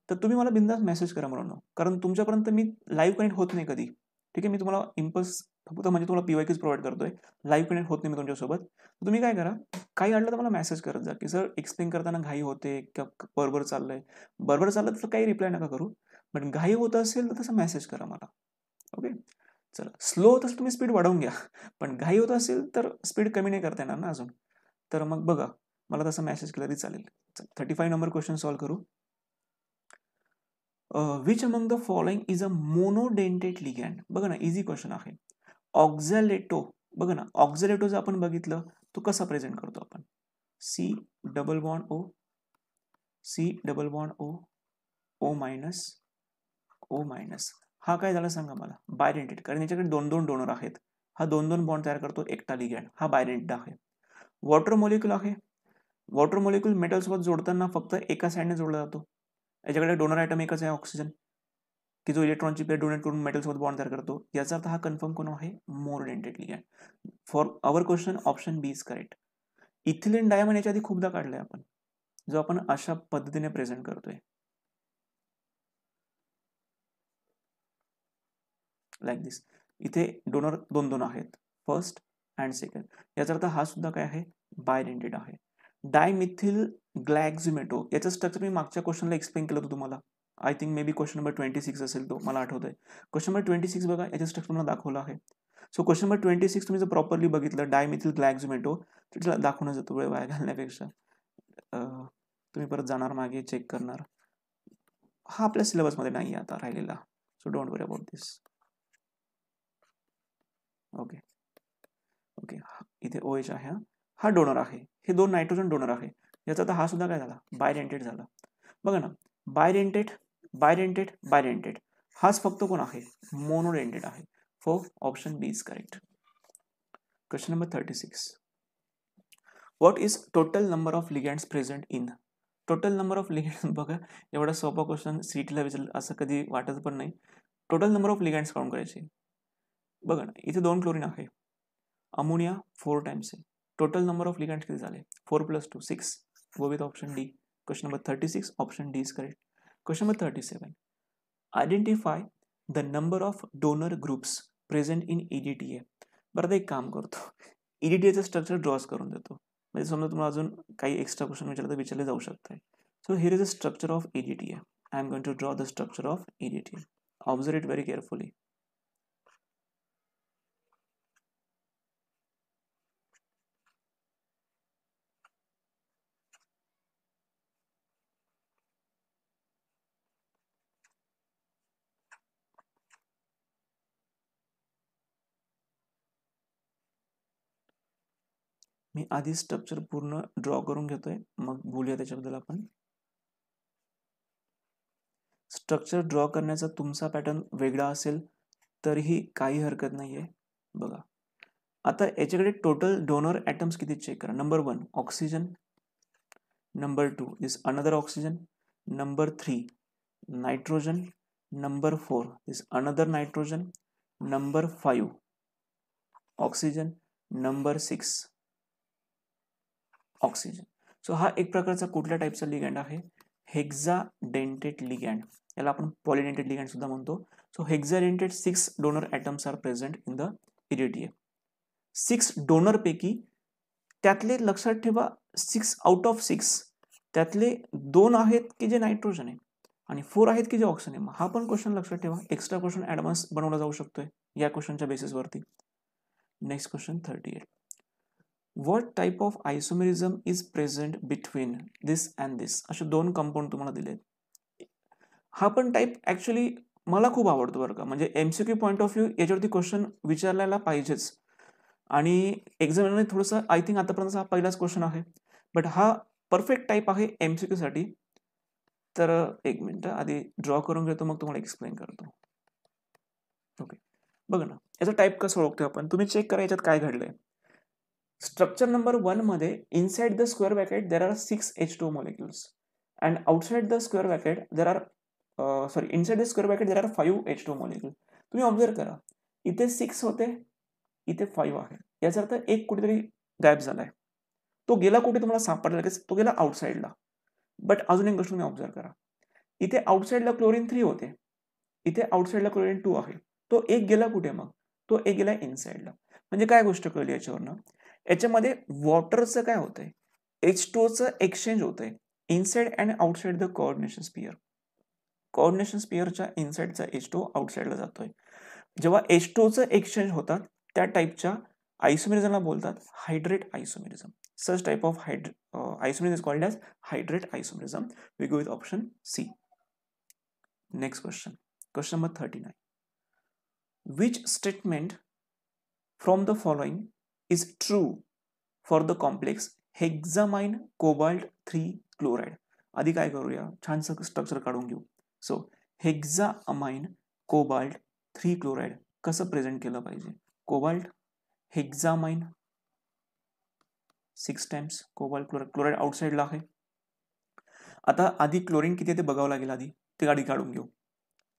तर तुम्ही मला बिंदास मेसेज करा म्हणून, कारण तुमच्यापर्यंत मी लाईव्ह कनेक्ट होत नाही कधी. ठीक आहे, मी तुम्हाला इम्पल्स फक्त म्हणजे तुम्हाला PYQs प्रोव्हाइड करतोय, लाईव्ह कनेक्ट होत नाही मी तुमच्यासोबत. तुम्ही काय करा, काही अडलं तर मला मेसेज करत जा की सर एक्सप्लेन करताना घाई होते किंवा बरोबर चाललंय. बरोबर चाललं तर काही रिप्लाय नका करू, बट घाई होत असेल तर तसं मेसेज करा मला. ओके, चला, स्लो होत असेल तुम्ही स्पीड वाढवून घ्या, पण घाई होत असेल तर स्पीड कमी नाही करता येणार ना अजून. तर मग बघा, मला तसं मेसेज केला तरी चालेल. 35 नंबर क्वेश्चन सॉल्व्ह करू. Which among the following is a monodentate ligand. बघा ना, इझी क्वेश्चन आहे. ऑक्झॅलेटो, बघा ना, ऑक्झॅलेटो जर आपण बघितलं तो कसा प्रेझेंट करतो आपण, C double bond O, C double bond O, O minus, O minus. हा काय झाला सांगा मला, बायडेंटेट, कारण याच्याकडे 2 डोनर आहेत. हा 2 बॉन्ड तयार करतो एकटा लिगँड, हा बायडेंटेट आहे. वॉटर मॉलिक्यूल आहे, वॉटर मॉलिक्यूल मेटल सोबत जोडताना फक्त एका साईडने जोडला जातो. याच्याकडे डोनर आयटम एकच आहे, ऑक्सिजन, की जो इलेक्ट्रॉनची पेअर डोनेट करून मेटल सोबत बॉन्ड तयार करतो. याचा अर्थ हा कन्फर्म कोण आहे, more dentate ligand. For our question option B is correct. Ethylene diamond याच्या आधी खूपदा काढलाय आपण, जो आपण अशा पद्धतीने प्रेझेंट करतोय, लाईक दिस. इथे डोनर 2 आहेत, फर्स्ट अँड सेकंड. याचा अर्थ हा सुद्धा काय आहे, बायडेंटेड आहे. डायमिथिल ग्लॅक्झिमेटो, याचं स्ट्रक्चर मी मागच्या क्वेश्चनला एक्सप्लेन केलं होतं तुम्हाला. I think may be question number 26 असेल तो, मला आठवत आहे. क्वेश्चन नंबर 26 बघा, याचं स्ट्रक्चर मला दाखवलं आहे. सो क्वेश्चन नंबर 26 तुम्ही जर प्रॉपरली बघितलं, डायमिथिल ग्लॅक्झिमेटो, तर दाखवण्यात जातो वेळ वाया घालण्यापेक्षा. तुम्ही परत जाणार मागे, चेक करणार. हा आपल्या सिलेबसमध्ये नाही आहे आता राहिलेला, so don't worry about this. Okay okay, इथे OH आहे, हा डोनर आहे, हे 2 नायट्रोजन डोनर आहे. याचा तर हा सुद्धा काय झाला, बायडेंटेट झाला. बघा ना, बायडेंटेट बायडेंटेट बायडेंटेट, हाच फक्त कोण आहे, मोनोडेंटेट आहे. For option B is correct. Question number 36. What is total number of ligands present in total number of ligands बघा, एवढा सोपा क्वेश्चन सीईटीला विचारलं असं कधी वाटत पण नाही. टोटल नंबर ऑफ लिगँड्स काउंट करायचे. बघा ना, इथे 2 क्लोरीन आहे. अमोनिया 4 टाइम्स आहे. टोटल नंबर ऑफ लिगँड्स किती झाले? 4 + 2 6. गो with option D. Question number 36 option D is correct. Question number 37. Identify the number of donor groups present in EDTA. बरं, एक काम करतो, EDTAचं स्ट्रक्चर ड्रॉज करून देतो. म्हणजे समजा तुम्हाला अजून काही एक्स्ट्रा क्वेश्चन विचारले तर विचारले जाऊ शकतात. So here is a structure of EDTA. I am going to draw the structure of EDTA. Observe it very carefully. मी आधी स्ट्रक्चर पूर्ण ड्रॉ करून घेतोय, मग बोलूया त्याच्याबद्दल आपण. स्ट्रक्चर ड्रॉ करण्याचा तुमचा पॅटर्न वेगळा असेल तरीही काही हरकत नाहीये. बघा, आता याच्याकडे टोटल डोनर ॲटम्स किती चेक करा. Number 1 oxygen, number 2 is another oxygen, number 3 nitrogen, number 4 is another nitrogen, number 5 oxygen, number 6 oxygen. So हा एक प्रकारचा कुठल्या टाईपचा लिगँड आहे? Hexadentate ligand. याला आपण पॉलिडेंटेट लिगँड सुद्धा म्हणतो. So hexadentate 6 donor atoms are present in the EDTA. 6 donor पैकी त्यातले लक्षात ठेवा 6 आउट ऑफ 6 त्यातले 2 आहेत की जे नायट्रोजन आहे आणि 4 आहेत की जे ऑक्सिजन आहे. हा पण क्वेश्चन लक्षात ठेवा. एक्स्ट्रा क्वेश्चन ॲडव्हान्स बनवला जाऊ शकतोय या क्वेश्चनच्या बेसिसवरती. Next question 38. What type of isomerism is present between this and this. असे 2 कंपाऊंड तुम्हाला दिलेत. हा पण टाईप ॲक्च्युली मला खूप आवडतो बरं का. म्हणजे MCQ पॉईंट ऑफ व्ह्यू याच्यावरती क्वेश्चन विचारलेला पाहिजेच. आणि एक्झामिनरने थोडंसं आय थिंक आतापर्यंत हा पहिलाच क्वेश्चन आहे, बट हा परफेक्ट टाईप आहे MCQ साठी. तर एक मिनिट आधी ड्रॉ करून घेतो, मग तुम्हाला एक्सप्लेन करतो. ओके, बघा ना, याचा टाईप कसं ओळखतो आपण. तुम्ही चेक करा याच्यात काय घडलंय. स्ट्रक्चर नंबर 1 मध्ये inside the square bracket there are 6 H2 molecules and outside the square bracket there are inside the square bracket there are 5 H2 molecule. तुम्ही ऑब्झर्व करा, इथे 6 होते, इथे 5 आहे. याचा अर्थ एक कुठेतरी गायब झालाय. तो गेला कुठे तुम्हाला सापडला लगेच, तो गेला आउटसाइडला. बट अजून एक गोष्ट तुम्ही ऑब्झर्व करा, इथे आउटसाइडला क्लोरीन 3 होते, इथे आउटसाइडला क्लोरीन 2 आहे. तो एक गेला कुठे मग? तो एक गेला इनसाइडला. म्हणजे काय गोष्ट कळली याच्यावरनं? याच्यामध्ये वॉटरचं काय होतंय, H2चं एक्सचेंज होतंय inside and outside the coordination sphere. Coordination स्पियरच्या इनसाइडचा H2 आउटसाइडला जातोय. जेव्हा H2चं एक्सचेंज होतात त्या टाईपच्या आयसोमेरिझमला बोलतात hydrate isomerism. Such type of isomerism is called as hydrate isomerism. We go with option C. Next question. Question number 39. Which statement from the following is true for the complex hexamine cobalt 3 chloride? आधी काय करूया, छानसं structure काढून घेऊ. So हेक्सामाइन cobalt 3 chloride कसं present केलं पाहिजे. Cobalt, हेक्सामाइन 6 times, cobalt chloride आउटसाइडला आहे. आता आधी क्लोरीन किती आहे ते बघावं लागेल, आधी ते गाडी काढून घेऊ.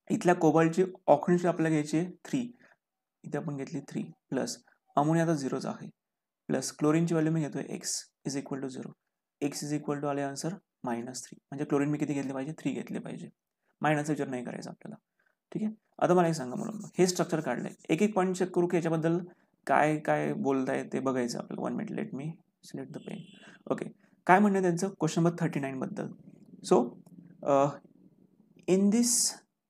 इथल्या कोबाल्टची ऑक्सिजनची आपल्याला घ्यायची आहे 3, इथे आपण घेतली 3 प्लस अमोनिया आता 0च आहे, प्लस क्लोरीनची व्हॅल्यू मी घेतोय x is equal to 0. x is equal to आले आन्सर -3. म्हणजे क्लोरीन मी किती घेतले पाहिजे, 3 घेतले पाहिजे. मायनसचा विचार नाही करायचा आपल्याला. ठीक आहे, आता मला एक सांगा म्हणून हे स्ट्रक्चर काढलंय, एक एक पॉईंट चेक करू की याच्याबद्दल काय काय बोलताय ते बघायचं आपल्याला. 1 minute, let me select the pen. Okay, काय म्हणणं त्यांचं क्वेश्चन नंबर 39 बद्दल. So in this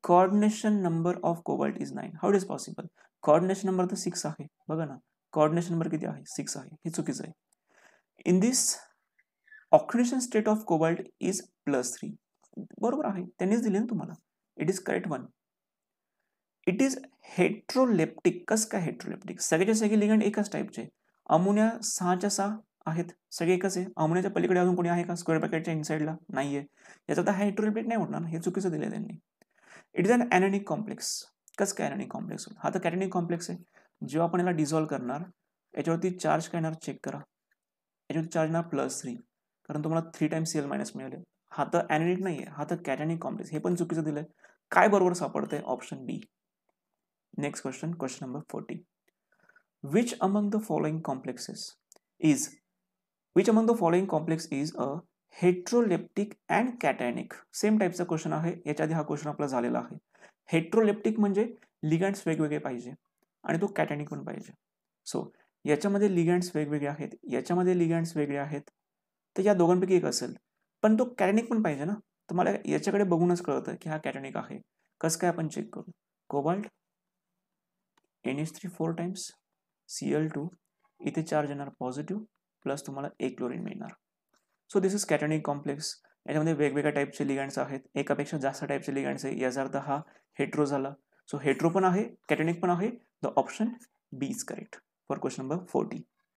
coordination number of cobalt is 9. How it is possible? coordination number तर 6 आहे, बघा ना, coordination number किती आहे, 6 आहे. हे चुकीचं आहे. in this oxidation state of cobalt is +3. बरोबर आहे, त्यांनीच दिले ना तुम्हाला. It is correct one. It is heteroleptic. कसं काय हेट्रोलेप्टिक? सगळ्याचे सगळे लिगंड एकाच टाईपचे. अमोनिया 6च्या 6 आहेत, सगळे एकच आहे. अमोनियाच्या पलीकडे अजून कोणी आहे का स्क्वेअर ब्रॅकेटच्या इनसाइडला? नाहीये. याचा तर हेट्रोलेप्टिक नाही होणार, हे चुकीचं दिलं त्यांनी. It is an anionic complex. कसं काय ॲनोनिक कॉम्प्लेक्स होईल? हा तर कॅटॅनिक कॉम्प्लेक्स आहे. जेव्हा आपण याला डिझॉल्व्ह करणार, याच्यावरती चार्ज काय येणार चेक करा. याच्यावरती चार्ज येणार +3, कारण तुम्हाला 3 टाइम्स Cl- मिळाले. हा तर ॲनिलिक नाही आहे, हा तर कॅटॅनिक कॉम्प्लेक्स. हे पण चुकीचं दिलंय. काय बरोबर सापडतंय? Option B. Next question, question number 40. Which among the following complexes is which among the following complex is a heteroleptic and cationic? Same टाईपचा क्वेश्चन आहे. याच्या आधी हा क्वेश्चन आपला झालेला आहे. हेट्रोलेप्टिक म्हणजे लिगँड्स वेगवेगळे पाहिजे आणि तो कॅटॅनिक पण पाहिजे. सो याच्यामध्ये लिगँड्स वेगवेगळे आहेत, याच्यामध्ये लिगँड्स वेगळे आहेत, तर या दोघांपैकी एक असेल. पण तो कॅटॅनिक पण पाहिजे ना. तर मला याच्याकडे बघूनच कळतं की हा कॅटॅनिक आहे. कसं काय आपण चेक करू? कोबाल्ट NH3 4 टाइम्स Cl2, इथे चार्ज येणार पॉझिटिव्ह, प्लस तुम्हाला एक क्लोरीन मिळणार. So this is cationic complex. याच्यामध्ये वेगवेगळ्या टाईपचे लिगँड्स आहेत, एकापेक्षा जास्त टाईपचे लिगँड्स आहे. याचा अर्थ हा हेट्रो झाला. सो हेट्रो पण आहे, कॅटॅनिक पण आहे. The option B is correct for question number 40.